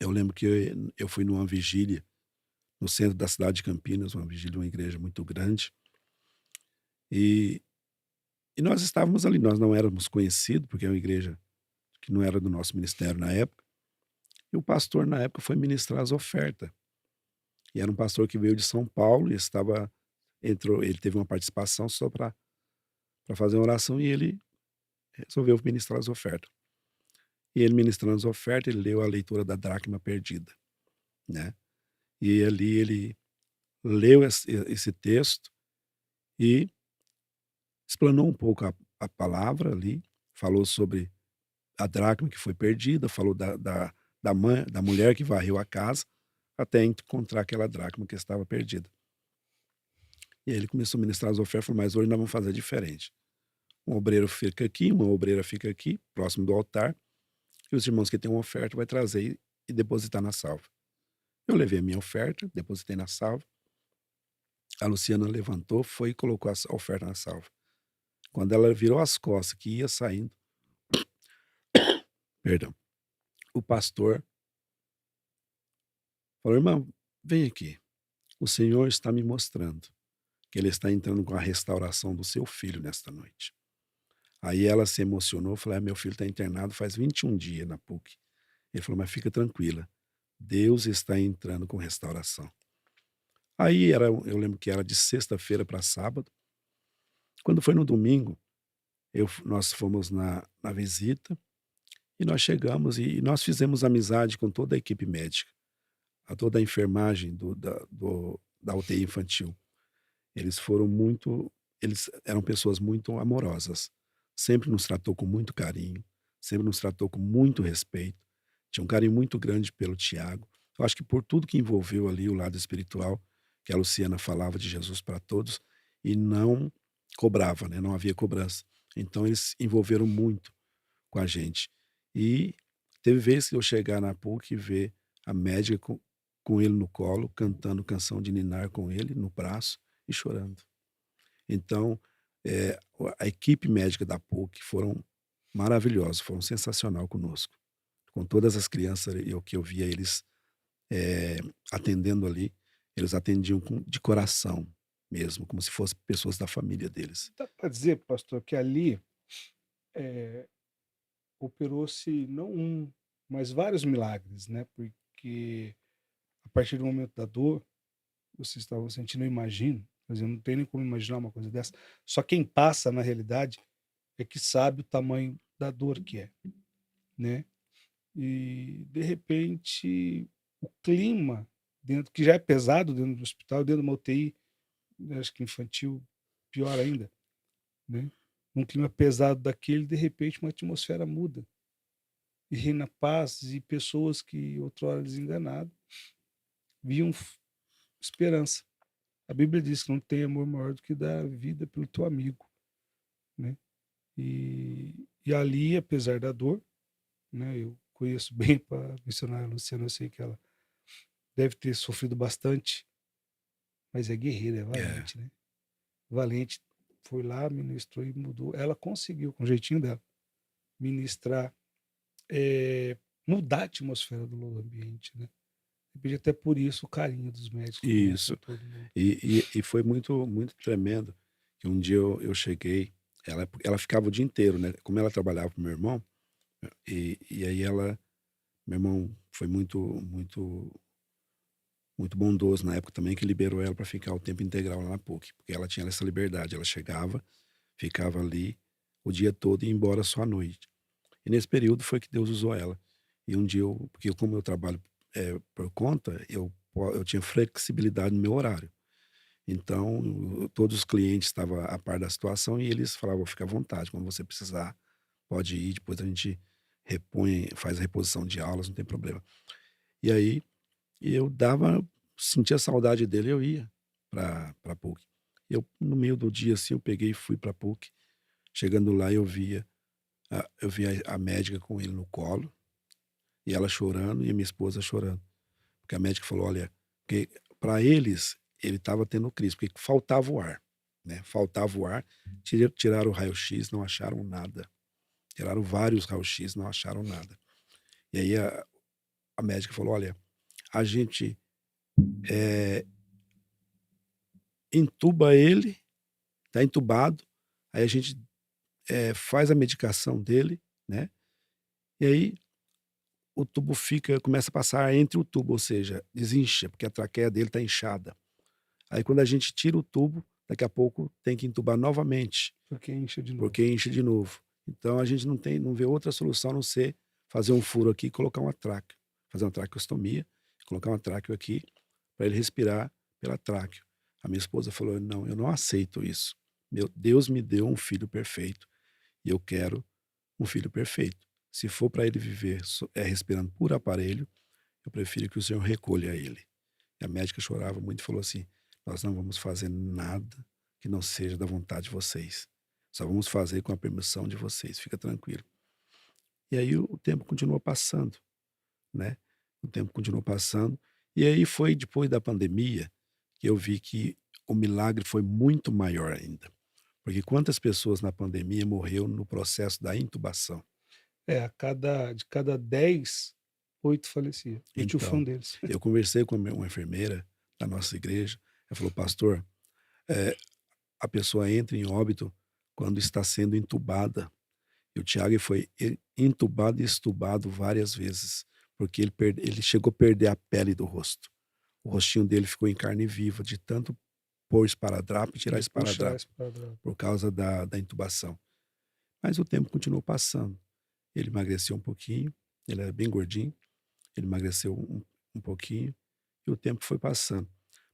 B: eu lembro que eu fui numa vigília no centro da cidade de Campinas, uma vigília de uma igreja muito grande, e, e nós estávamos ali, nós não éramos conhecidos, porque é uma igreja que não era do nosso ministério na época, e o pastor na época foi ministrar as ofertas, e era um pastor que veio de São Paulo e ele teve uma participação só para fazer uma oração e ele resolveu ministrar as ofertas. E ele ministrando as ofertas, ele leu a leitura da dracma perdida, né? E ali ele leu esse texto e explanou um pouco a palavra ali, falou sobre a dracma que foi perdida, falou da mulher que varreu a casa até encontrar aquela dracma que estava perdida. E aí ele começou a ministrar as ofertas, falou: mas hoje nós vamos fazer diferente. Um obreiro fica aqui, uma obreira fica aqui, próximo do altar, e os irmãos que têm uma oferta vai trazer e depositar na salva. Eu levei a minha oferta, depositei na salva. A Luciana levantou, foi e colocou a oferta na salva. Quando ela virou as costas, que ia saindo, perdão, o pastor falou: irmão, vem aqui. O Senhor está me mostrando que Ele está entrando com a restauração do seu filho nesta noite. Aí ela se emocionou, falou: meu filho está internado faz 21 dias na PUC. Ele falou: mas fica tranquila, Deus está entrando com restauração. Aí eu lembro que era de sexta-feira para sábado. Quando foi no domingo, nós fomos na visita e nós chegamos e nós fizemos amizade com toda a equipe médica, a toda a enfermagem da UTI infantil. Eles foram muito, eles eram pessoas muito amorosas, sempre nos tratou com muito carinho, sempre nos tratou com muito respeito, tinha um carinho muito grande pelo Tiago. Eu acho que por tudo que envolveu ali o lado espiritual, que a Luciana falava de Jesus para todos e não cobrava, né? Não havia cobrança. Então eles envolveram muito com a gente. E teve vezes que eu chegar na PUC e ver a médica com ele no colo, cantando canção de ninar com ele no braço e chorando. Então, a equipe médica da PUC foram maravilhosos, foram sensacional conosco. Com todas as crianças que eu via eles eh, atendendo ali, eles atendiam de coração mesmo, como se fossem pessoas da família deles.
A: Dá para dizer, pastor, que ali operou-se não um, mas vários milagres, né? Porque a partir do momento da dor, vocês estavam sentindo, eu imagino, mas eu não tenho nem como imaginar uma coisa dessa. Só quem passa na realidade é que sabe o tamanho da dor que é, né? E de repente o clima dentro, que já é pesado dentro do hospital, dentro de uma UTI, acho que infantil, pior ainda, né? Um clima pesado daquele, de repente uma atmosfera muda e reina paz e pessoas que outrora desenganadas viam esperança. A Bíblia diz que não tem amor maior do que dar vida pelo teu amigo, né? E ali, apesar da dor, né? Eu conheço bem a missionária Luciana, eu sei que ela deve ter sofrido bastante, mas é guerreira, é
B: É,
A: valente, né? Valente, foi lá, ministrou e mudou. Ela conseguiu, com o jeitinho dela, ministrar, mudar a atmosfera do ambiente, né? E até por isso o carinho dos médicos, conhecem
B: isso.
A: todo mundo.
B: E foi muito, muito tremendo que um dia eu cheguei, ela ficava o dia inteiro, né? Como ela trabalhava com meu irmão, e aí meu irmão foi muito bondoso na época também, que liberou ela para ficar o tempo integral lá na PUC, porque ela tinha essa liberdade. Ela chegava, ficava ali o dia todo e ia embora só à noite. E nesse período foi que Deus usou ela. E um dia porque como eu trabalho por conta, eu tinha flexibilidade no meu horário. Então, todos os clientes estavam a par da situação e eles falavam: fica à vontade, quando você precisar, pode ir, depois a gente faz a reposição de aulas, não tem problema. E aí, eu sentia saudade dele, eu ia para PUC. No meio do dia, assim, eu peguei e fui para PUC. Chegando lá, eu via a médica com ele no colo, e ela chorando, e a minha esposa chorando. Porque a médica falou: olha, porque para eles, ele estava tendo crise, porque faltava o ar, né? Faltava o ar. Tiraram o raio-x, não acharam nada. Tiraram vários raios-x, não acharam nada. E aí a médica falou: olha, a gente entuba ele, tá entubado, aí a gente faz a medicação dele, né? E aí o tubo começa a passar entre o tubo, ou seja, desincha, porque a traqueia dele está inchada. Aí quando a gente tira o tubo, daqui a pouco tem que entubar novamente,
A: Porque enche de novo.
B: porque enche de novo. Então a gente não vê outra solução a não ser fazer um furo aqui e colocar uma tráqueo, fazer uma traqueostomia, colocar uma tráqueo aqui para ele respirar pela tráqueo. A minha esposa falou: não, eu não aceito isso. Deus me deu um filho perfeito e eu quero um filho perfeito. Se for para ele viver respirando por aparelho, eu prefiro que o Senhor recolha ele. E a médica chorava muito e falou assim: nós não vamos fazer nada que não seja da vontade de vocês. Só vamos fazer com a permissão de vocês, fica tranquilo. E aí o tempo continuou passando, né? O tempo continuou passando. E aí foi depois da pandemia que eu vi que o milagre foi muito maior ainda. Porque quantas pessoas na pandemia morreu no processo da intubação?
A: De cada 10, 8 falecia. Eu tinha o fã
B: Então,
A: deles.
B: eu conversei com uma enfermeira da nossa igreja, ela falou: pastor, eh, a pessoa entra em óbito quando está sendo entubada. E o Tiago foi entubado e extubado várias vezes, porque ele chegou a perder a pele do rosto. O rostinho dele ficou em carne viva, de tanto pôr esparadrapo e tirar
A: De puxar
B: esparadrapo,
A: esse padrão.
B: por causa da intubação. Mas o tempo continuou passando. Ele emagreceu um pouquinho, ele era bem gordinho, ele emagreceu um pouquinho, e o tempo foi passando.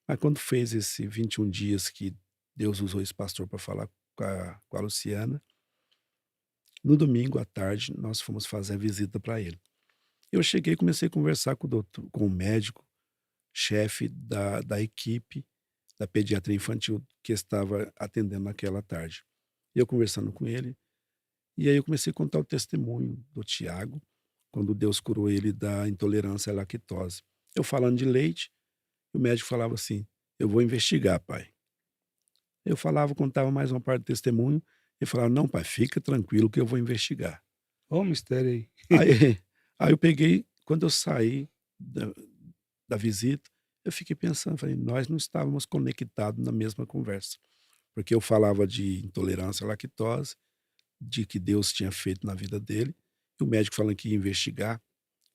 B: Mas quando fez esse 21 dias que Deus usou esse pastor para falar com a Luciana, no domingo à tarde nós fomos fazer a visita para ele. Eu cheguei e comecei a conversar com com o médico, chefe da equipe da pediatria infantil que estava atendendo naquela tarde. Eu conversando com ele, e aí eu comecei a contar o testemunho do Tiago, quando Deus curou ele da intolerância à lactose. Eu falando de leite, o médico falava assim: eu vou investigar, pai. Eu falava, contava mais uma parte do testemunho, ele falava: não, pai, fica tranquilo que eu vou investigar.
A: Olha o mistério aí.
B: Aí, aí eu peguei, quando eu saí da visita, eu fiquei pensando, falei: nós não estávamos conectados na mesma conversa, porque eu falava de intolerância à lactose, de que Deus tinha feito na vida dele, e o médico falando que ia investigar.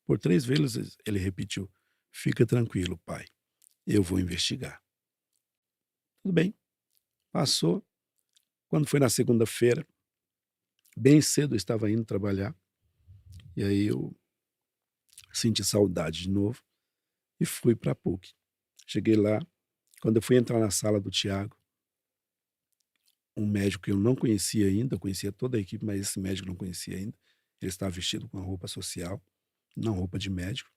B: Por 3 vezes ele repetiu: fica tranquilo, pai, eu vou investigar. Tudo bem, passou. Quando foi na segunda-feira, bem cedo eu estava indo trabalhar, e aí eu senti saudade de novo e fui para a PUC. Cheguei lá, quando eu fui entrar na sala do Tiago, um médico que eu não conhecia ainda, eu conhecia toda a equipe, mas esse médico eu não conhecia ainda. Ele estava vestido com uma roupa social, não roupa de médico,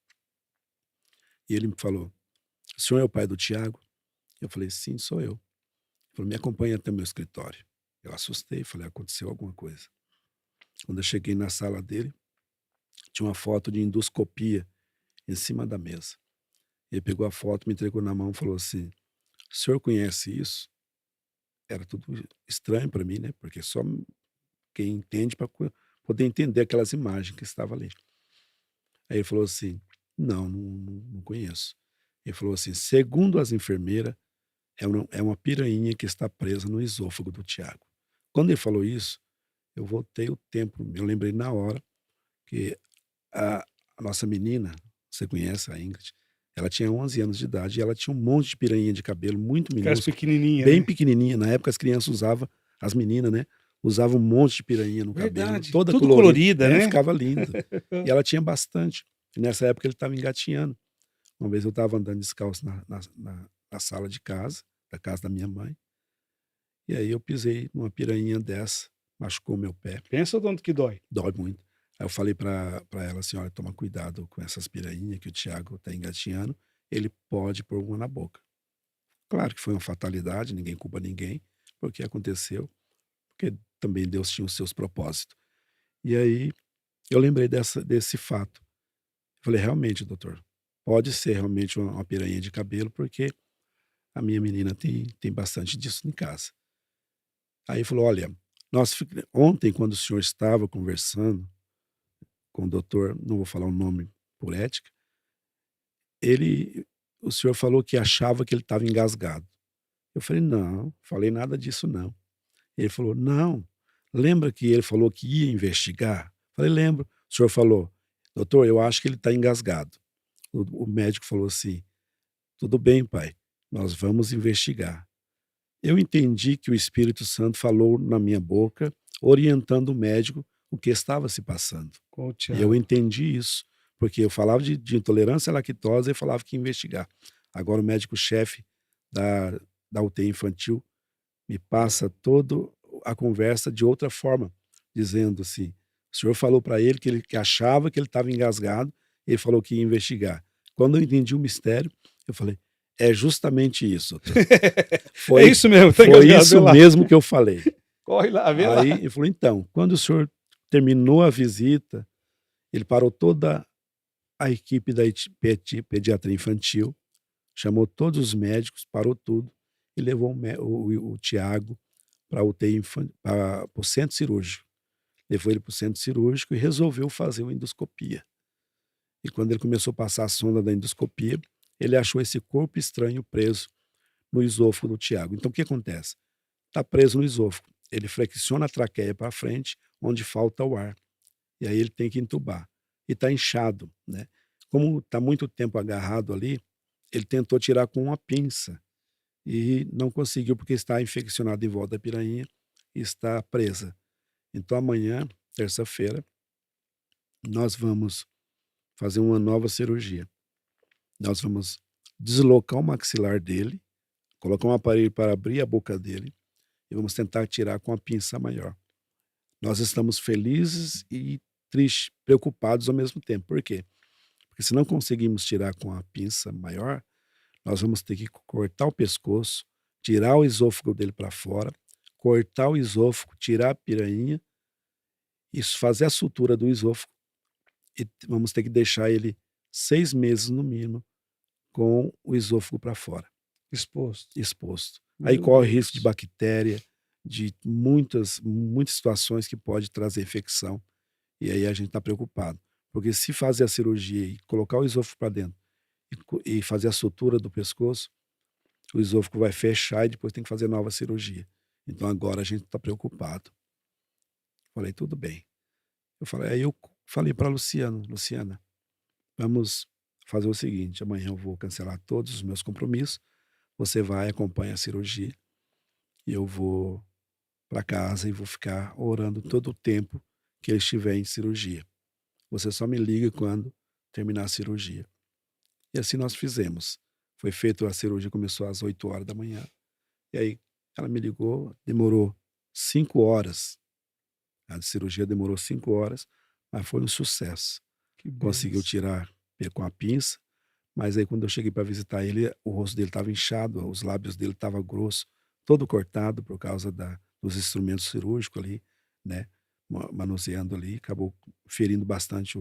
B: e ele me falou: "O senhor é o pai do Tiago?" Eu falei: "Sim, sou eu." Ele falou: "Me acompanha até o meu escritório." Eu assustei, falei: "Aconteceu alguma coisa." Quando eu cheguei na sala dele, tinha uma foto de endoscopia em cima da mesa. Ele pegou a foto, me entregou na mão e falou assim: "O senhor conhece isso?" Era tudo estranho para mim, né, porque só quem entende para poder entender aquelas imagens que estava ali. Aí ele falou assim: "Não, não conheço." Ele falou assim: "Segundo as enfermeiras, é uma piranha que está presa no esôfago do Tiago." Quando ele falou isso, eu voltei o tempo, eu lembrei na hora que a a nossa menina, você conhece a Ingrid, ela tinha 11 anos de idade e ela tinha um monte de piranha de cabelo muito
A: Aquelas
B: minúsculo,
A: pequenininhas,
B: bem
A: né?
B: pequenininha. Na época as crianças usavam, as meninas, né, usavam um monte de piranha no cabelo,
A: Verdade.
B: toda
A: Tudo
B: colorida.
A: colorida, né?
B: Ficava linda. E ela tinha bastante. E nessa época ele estava engatinhando. Uma vez eu estava andando descalço na sala de casa, da casa da minha mãe, e aí eu pisei numa piranha dessa, machucou meu pé.
A: Pensa o tanto que dói.
B: Dói muito. Aí eu falei pra ela assim: "Olha, toma cuidado com essas piranha que o Tiago tá engatinhando, ele pode pôr uma na boca." Claro que foi uma fatalidade, ninguém culpa ninguém, porque aconteceu, porque também Deus tinha os seus propósitos. E aí eu lembrei desse fato. Falei: "Realmente, doutor, pode ser realmente uma piranha de cabelo, porque a minha menina tem bastante disso em casa." Aí ele falou: "Olha, ontem quando o senhor estava conversando com o doutor, não vou falar o nome por ética, ele o senhor falou que achava que ele estava engasgado." Eu falei: "Não, falei nada disso não." Ele falou: "Não, lembra que ele falou que ia investigar?" Falei: "Lembro." O senhor falou: "Doutor, eu acho que ele está engasgado." O médico falou assim: "Tudo bem, pai, nós vamos investigar." Eu entendi que o Espírito Santo falou na minha boca, orientando o médico o que estava se passando.
A: Com o
B: E eu
A: Tiago.
B: entendi isso, porque eu falava de intolerância à lactose e falava que ia investigar. Agora o médico-chefe da da UTI infantil me passa toda a conversa de outra forma, dizendo assim: "O senhor falou para ele que achava que ele estava engasgado, ele falou que ia investigar." Quando eu entendi o mistério, eu falei: "É justamente isso, doutor."
A: É
B: Foi
A: isso mesmo, tá
B: foi
A: engasgado, vê
B: isso
A: lá.
B: mesmo que eu falei.
A: Corre lá, vê lá.
B: Aí ele falou: "Então, quando o senhor terminou a visita", ele parou toda a equipe da pediatria infantil, chamou todos os médicos, parou tudo e levou o Tiago para a UTI para o centro cirúrgico. Levou ele para o centro cirúrgico e resolveu fazer uma endoscopia. E quando ele começou a passar a sonda da endoscopia, ele achou esse corpo estranho preso no esôfago do Tiago. Então o que acontece? Está preso no esôfago. Ele flexiona a traqueia para frente, onde falta o ar. E aí ele tem que entubar. E está inchado, né? Como está muito tempo agarrado ali, ele tentou tirar com uma pinça e não conseguiu porque está infeccionado em volta da pirainha e está presa. Então amanhã, terça-feira, nós vamos fazer uma nova cirurgia. Nós vamos deslocar o maxilar dele, colocar um aparelho para abrir a boca dele e vamos tentar tirar com a pinça maior. Nós estamos felizes e tristes, preocupados ao mesmo tempo. Por quê? Porque se não conseguimos tirar com a pinça maior, nós vamos ter que cortar o pescoço, tirar o esôfago dele para fora, cortar o esôfago, tirar a pirainha, isso, fazer a sutura do esôfago e vamos ter que deixar ele 6 meses no mínimo com o esôfago para fora,
A: Exposto.
B: exposto. Aí
A: Meu
B: corre risco de
A: Deus.
B: bactéria, de muitas situações que pode trazer infecção. E aí a gente está preocupado, porque se fazer a cirurgia e colocar o esôfago para dentro e fazer a sutura do pescoço, o esôfago vai fechar e depois tem que fazer nova cirurgia. Então agora a gente está preocupado. Falei: "Tudo bem." Aí eu falei para Luciano: "Luciana, vamos fazer o seguinte, amanhã eu vou cancelar todos os meus compromissos, você vai, acompanha a cirurgia, e eu vou para casa e vou ficar orando todo o tempo que ele estiver em cirurgia. Você só me liga quando terminar a cirurgia. E assim nós fizemos. Foi feita a cirurgia, começou às 8 horas da manhã. E aí ela me ligou, demorou 5 horas. A cirurgia demorou 5 horas, mas foi um sucesso.
A: Que
B: Conseguiu
A: benção.
B: tirar com a pinça, mas aí quando eu cheguei para visitar ele, o rosto dele estava inchado, os lábios dele estavam grossos, todo cortado por causa dos instrumentos cirúrgicos ali, né? Manuseando ali, acabou ferindo bastante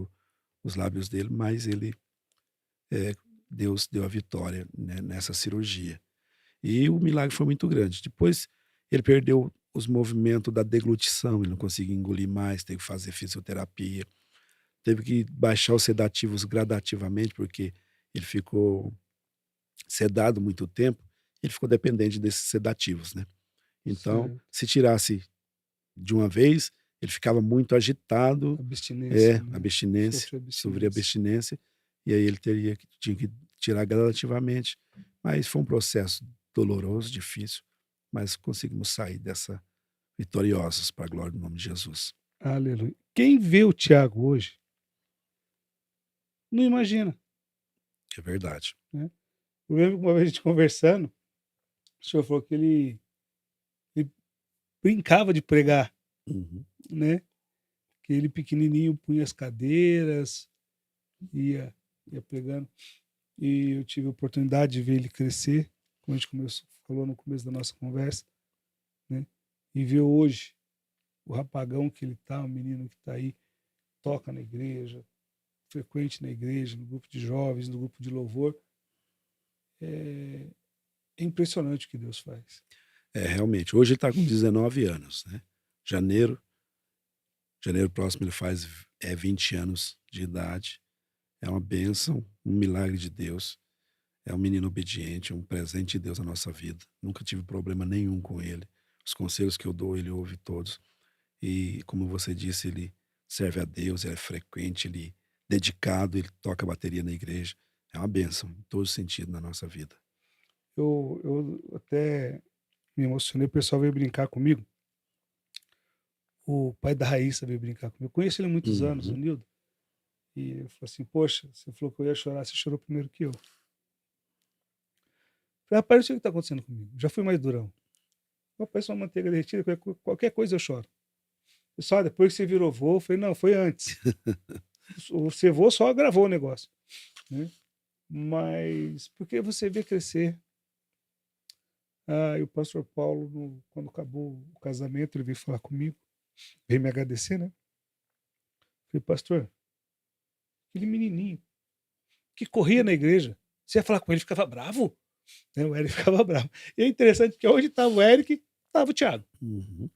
B: os lábios dele, mas ele, eh, Deus deu a vitória, né, nessa cirurgia. E o milagre foi muito grande. Depois ele perdeu os movimentos da deglutição, ele não conseguia engolir mais, teve que fazer fisioterapia, teve que baixar os sedativos gradativamente, porque ele ficou sedado muito tempo, ele ficou dependente desses sedativos, né. Então,
A: Certo.
B: se tirasse de uma vez, ele ficava muito agitado,
A: Abstinência, né?
B: abstinência,
A: Sofreu
B: sofria
A: abstinência.
B: abstinência, e aí ele tinha que tirar gradativamente, mas foi um processo doloroso, difícil, mas conseguimos sair dessa vitoriosos para a glória do nome de Jesus.
A: Aleluia. Quem vê o Tiago hoje não imagina,
B: É verdade.
A: né? Eu lembro que uma vez a gente conversando, o senhor falou que ele brincava de pregar,
B: Uhum.
A: né? Que ele pequenininho punha as cadeiras, ia, ia pregando. E eu tive a oportunidade de ver ele crescer, como a gente falou no começo da nossa conversa, né? E ver hoje o rapagão que ele tá, o menino que está aí, toca na igreja, frequente na igreja, no grupo de jovens, no grupo de louvor. É, é impressionante o que Deus faz.
B: Realmente. Hoje ele está com 19 anos, né? Janeiro, janeiro próximo ele faz 20 anos de idade. É uma bênção, um milagre de Deus. É um menino obediente, um presente de Deus na nossa vida. Nunca tive problema nenhum com ele. Os conselhos que eu dou, ele ouve todos. E, como você disse, ele serve a Deus, ele é frequente, ele é dedicado, ele toca bateria na igreja. É uma bênção em todo sentido na nossa vida.
A: Eu até me emocionei, o pessoal veio brincar comigo. O pai da Raíssa veio brincar comigo. Eu conheço ele há muitos anos, o
B: Uhum.
A: Nildo. E ele falou assim: Poxa, você falou que eu ia chorar, você chorou primeiro que eu. Falei: Rapaz, não sei o que está acontecendo comigo. Já fui mais durão. Eu peço uma manteiga derretida, qualquer coisa eu choro. Só depois que você virou vô, eu falei: Não, foi antes. O ser vô só gravou o negócio, né? Mas porque você vê crescer. Ah, e o pastor Paulo, quando acabou o casamento, ele veio falar comigo, veio me agradecer, né? Falei: Pastor, aquele menininho que corria na igreja, você ia falar com ele, ficava bravo? Né? O Eric ficava bravo. E é interessante que onde estava o Eric, estava o Thiago.
B: Uhum.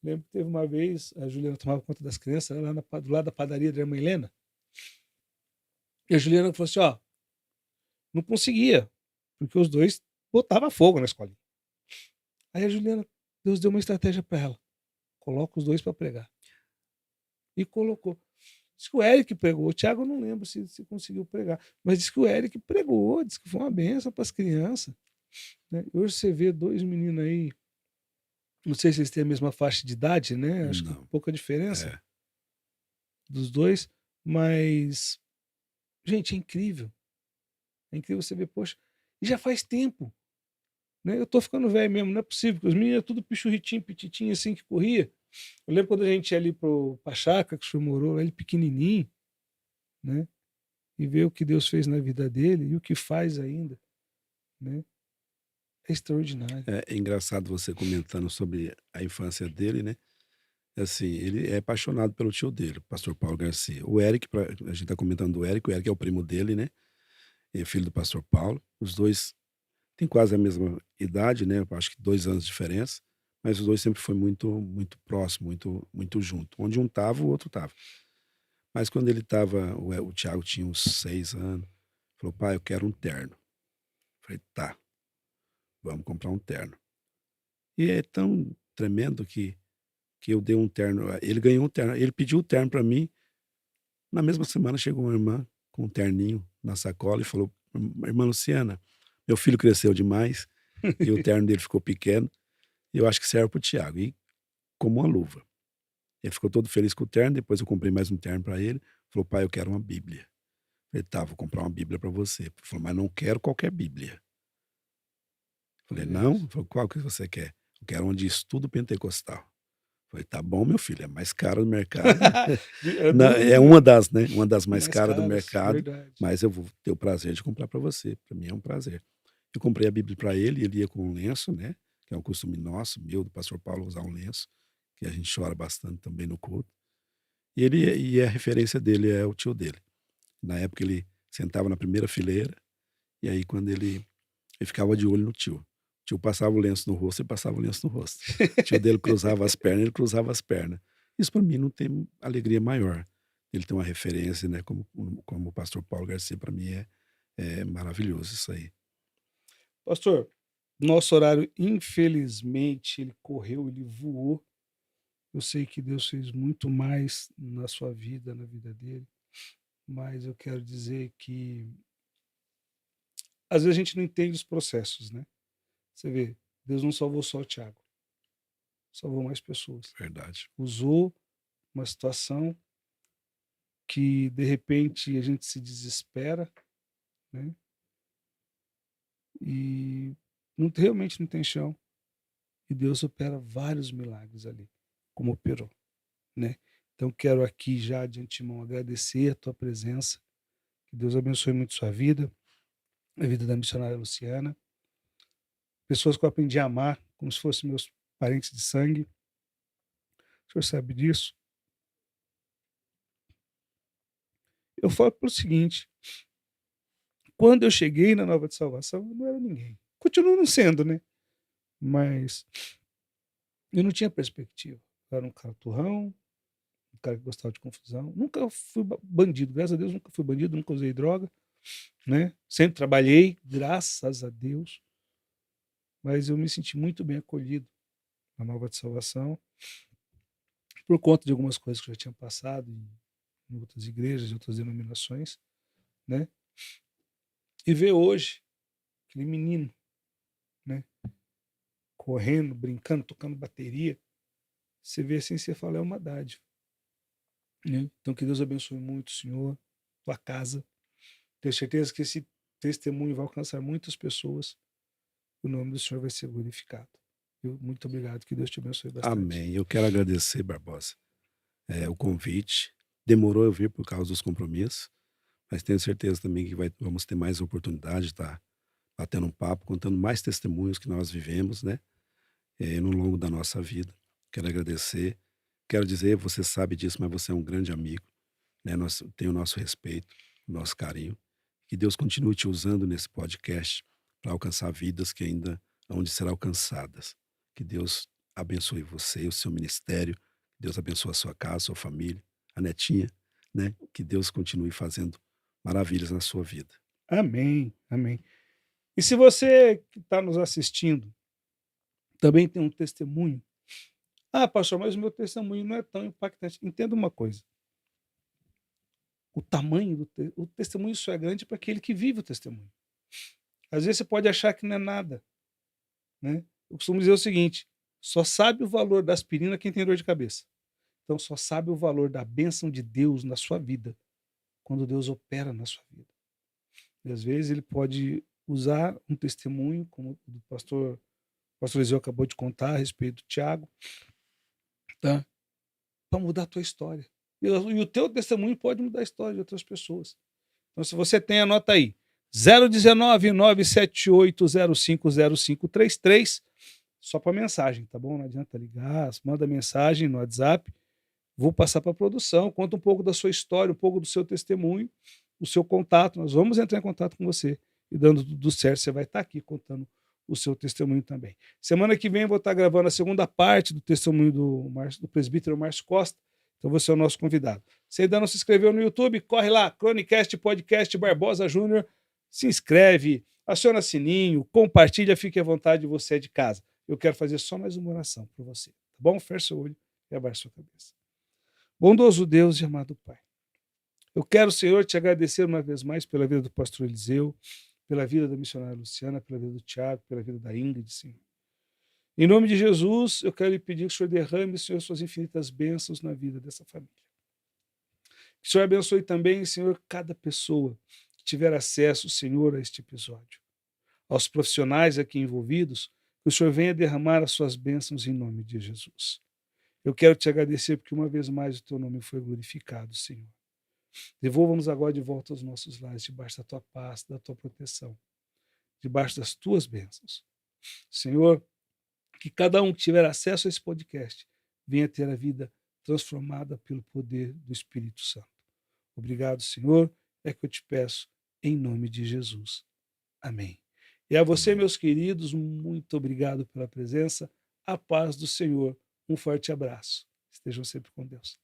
A: Lembro que teve uma vez, a Juliana tomava conta das crianças, lá do lado da padaria da irmã Helena, e a Juliana falou assim: Ó, não conseguia, porque os dois botavam fogo na escola. Aí a Juliana, Deus deu uma estratégia para ela: coloca os dois para pregar. E colocou. Diz que o Eric pregou. O Thiago eu não lembro se conseguiu pregar. Mas diz que o Eric pregou, diz que foi uma benção para as crianças. Né? Hoje você vê dois meninos aí, não sei se eles têm a mesma faixa de idade, né? Acho que
B: Não.
A: pouca diferença
B: É.
A: dos dois, mas, gente, é incrível. É incrível você ver, poxa, e já faz tempo. Né? Eu tô ficando velho mesmo, não é possível, porque os meninos é tudo pichurritinho, pititinho assim que corria. Eu lembro quando a gente ia ali pra chácara, que o senhor morou, ele pequenininho, né? E ver o que Deus fez na vida dele e o que faz ainda, né? É extraordinário.
B: É engraçado você comentando sobre a infância dele, né? Assim, ele é apaixonado pelo tio dele, o pastor Paulo Garcia. O Eric, a gente está comentando do Eric, o Eric é o primo dele, né? É filho do pastor Paulo. Os dois têm quase a mesma idade, né? Eu acho que 2 anos de diferença, mas os dois sempre foi muito próximo, muito junto. Onde um estava, o outro estava. Mas quando ele estava, o Thiago tinha uns 6 anos, falou: pai, eu quero um terno. Falei: tá, vamos comprar um terno. E é tão tremendo que eu dei um terno. Ele ganhou um terno. Ele pediu o terno para mim. Na mesma semana chegou uma irmã com um terninho na sacola e falou: Irmã Luciana, Meu filho cresceu demais e o terno dele ficou pequeno. E eu acho que serve para o Tiago. E como uma luva. Ele ficou todo feliz com o terno. Depois eu comprei mais um terno para ele. Falou, pai, eu quero uma Bíblia. Eu falei, tá, vou comprar uma Bíblia para você. Ele falou, mas não quero qualquer Bíblia. Eu falei, não? Ele falou, qual que você quer? Eu quero uma de estudo pentecostal. Eu falei, tá bom, meu filho, é mais caro do mercado. É uma das, né? Uma das mais caras do mercado.
A: Verdade.
B: Mas eu vou ter o prazer de comprar para você. Para mim é um prazer. Eu comprei a Bíblia para ele, ele ia com um lenço, né? Que é um costume nosso, meu, do pastor Paulo, usar um lenço, que a gente chora bastante também no culto. E a referência dele é o tio dele. Na época ele sentava na primeira fileira, e aí quando ele ficava de olho no tio. O tio passava o lenço no rosto, ele passava o lenço no rosto. O tio dele cruzava as pernas, ele cruzava as pernas. Isso para mim não tem alegria maior. Ele tem uma referência, né? Como o pastor Paulo Garcia, para mim é maravilhoso isso aí.
A: Pastor, nosso horário, infelizmente, ele correu, ele voou. Eu sei que Deus fez muito mais na sua vida, na vida dele, mas eu quero dizer que às vezes a gente não entende os processos, né? Você vê, Deus não salvou só o Tiago, salvou mais pessoas.
B: Verdade.
A: Usou uma situação que, de repente, a gente se desespera, né? E realmente não tem chão. E Deus opera vários milagres ali, como operou, né? Então quero aqui já de antemão agradecer a tua presença, que Deus abençoe muito sua vida, a vida da missionária Luciana, pessoas que eu aprendi a amar como se fossem meus parentes de sangue. O senhor sabe disso. Eu falo pelo seguinte, quando eu cheguei na Nova de Salvação, eu não era ninguém. Continuo não sendo, né? Mas eu não tinha perspectiva. Eu era um cara turrão, um cara que gostava de confusão. Nunca fui bandido, graças a Deus nunca fui bandido, nunca usei droga, né? Sempre trabalhei, graças a Deus. Mas eu me senti muito bem acolhido na Nova de Salvação, por conta de algumas coisas que eu já tinha passado em outras igrejas, em outras denominações, né? E ver hoje aquele menino, né? Correndo, brincando, tocando bateria, você vê assim, você fala, é uma dádiva, né? Então que Deus abençoe muito o senhor, tua casa. Tenho certeza que esse testemunho vai alcançar muitas pessoas. O nome do senhor vai ser glorificado. Muito obrigado, que Deus te abençoe bastante.
B: Amém. Eu quero agradecer, Barbosa, o convite. Demorou eu vir por causa dos compromissos, mas tenho certeza também que vamos ter mais oportunidade de estar batendo um papo, contando mais testemunhos que nós vivemos, né? No longo da nossa vida. Quero agradecer. Quero dizer, você sabe disso, mas você é um grande amigo, né? Tem o nosso respeito, o nosso carinho. Que Deus continue te usando nesse podcast para alcançar vidas que ainda onde serão alcançadas. Que Deus abençoe você e o seu ministério. Que Deus abençoe a sua casa, a sua família, a netinha, né? Que Deus continue fazendo maravilhas na sua vida.
A: Amém, amém. E se você que está nos assistindo também tem um testemunho, pastor, mas o meu testemunho não é tão impactante. Entenda uma coisa, o tamanho o testemunho só é grande para aquele que vive o testemunho. Às vezes você pode achar que não é nada, né? Eu costumo dizer o seguinte, só sabe o valor da aspirina quem tem dor de cabeça. Então só sabe o valor da bênção de Deus na sua vida quando Deus opera na sua vida. E às vezes ele pode usar um testemunho, como o pastor Eliseu acabou de contar a respeito do Tiago, tá? Para mudar a tua história. E o teu testemunho pode mudar a história de outras pessoas. Então, se você tem, anota aí, 019-978-050533, só para mensagem, tá bom? Não adianta ligar, manda mensagem no WhatsApp, vou passar para a produção, conta um pouco da sua história, um pouco do seu testemunho, o seu contato, nós vamos entrar em contato com você, e dando tudo certo, você vai estar aqui contando o seu testemunho também. Semana que vem eu vou estar gravando a segunda parte do testemunho do presbítero Márcio Costa, então você é o nosso convidado. Se ainda não se inscreveu no YouTube, corre lá, Chronicast Podcast Barbosa Júnior, se inscreve, aciona sininho, compartilha, fique à vontade, você é de casa. Eu quero fazer só mais uma oração por você, tá bom? Feche seu olho e abaixe sua cabeça. Bondoso Deus e amado Pai, eu quero, Senhor, te agradecer uma vez mais pela vida do pastor Eliseu, pela vida da missionária Luciana, pela vida do Tiago, pela vida da Ingrid, Senhor. Em nome de Jesus, eu quero lhe pedir que o Senhor derrame, Senhor, suas infinitas bênçãos na vida dessa família. Que o Senhor abençoe também, Senhor, cada pessoa que tiver acesso, Senhor, a este episódio. Aos profissionais aqui envolvidos, que o Senhor venha derramar as suas bênçãos em nome de Jesus. Eu quero te agradecer porque uma vez mais o teu nome foi glorificado, Senhor. Devolva-nos agora de volta aos nossos lares, debaixo da tua paz, da tua proteção, debaixo das tuas bênçãos. Senhor, que cada um que tiver acesso a esse podcast venha ter a vida transformada pelo poder do Espírito Santo. Obrigado, Senhor, é que eu te peço em nome de Jesus. Amém. E a você, meus queridos, muito obrigado pela presença. A paz do Senhor. Um forte abraço. Estejam sempre com Deus.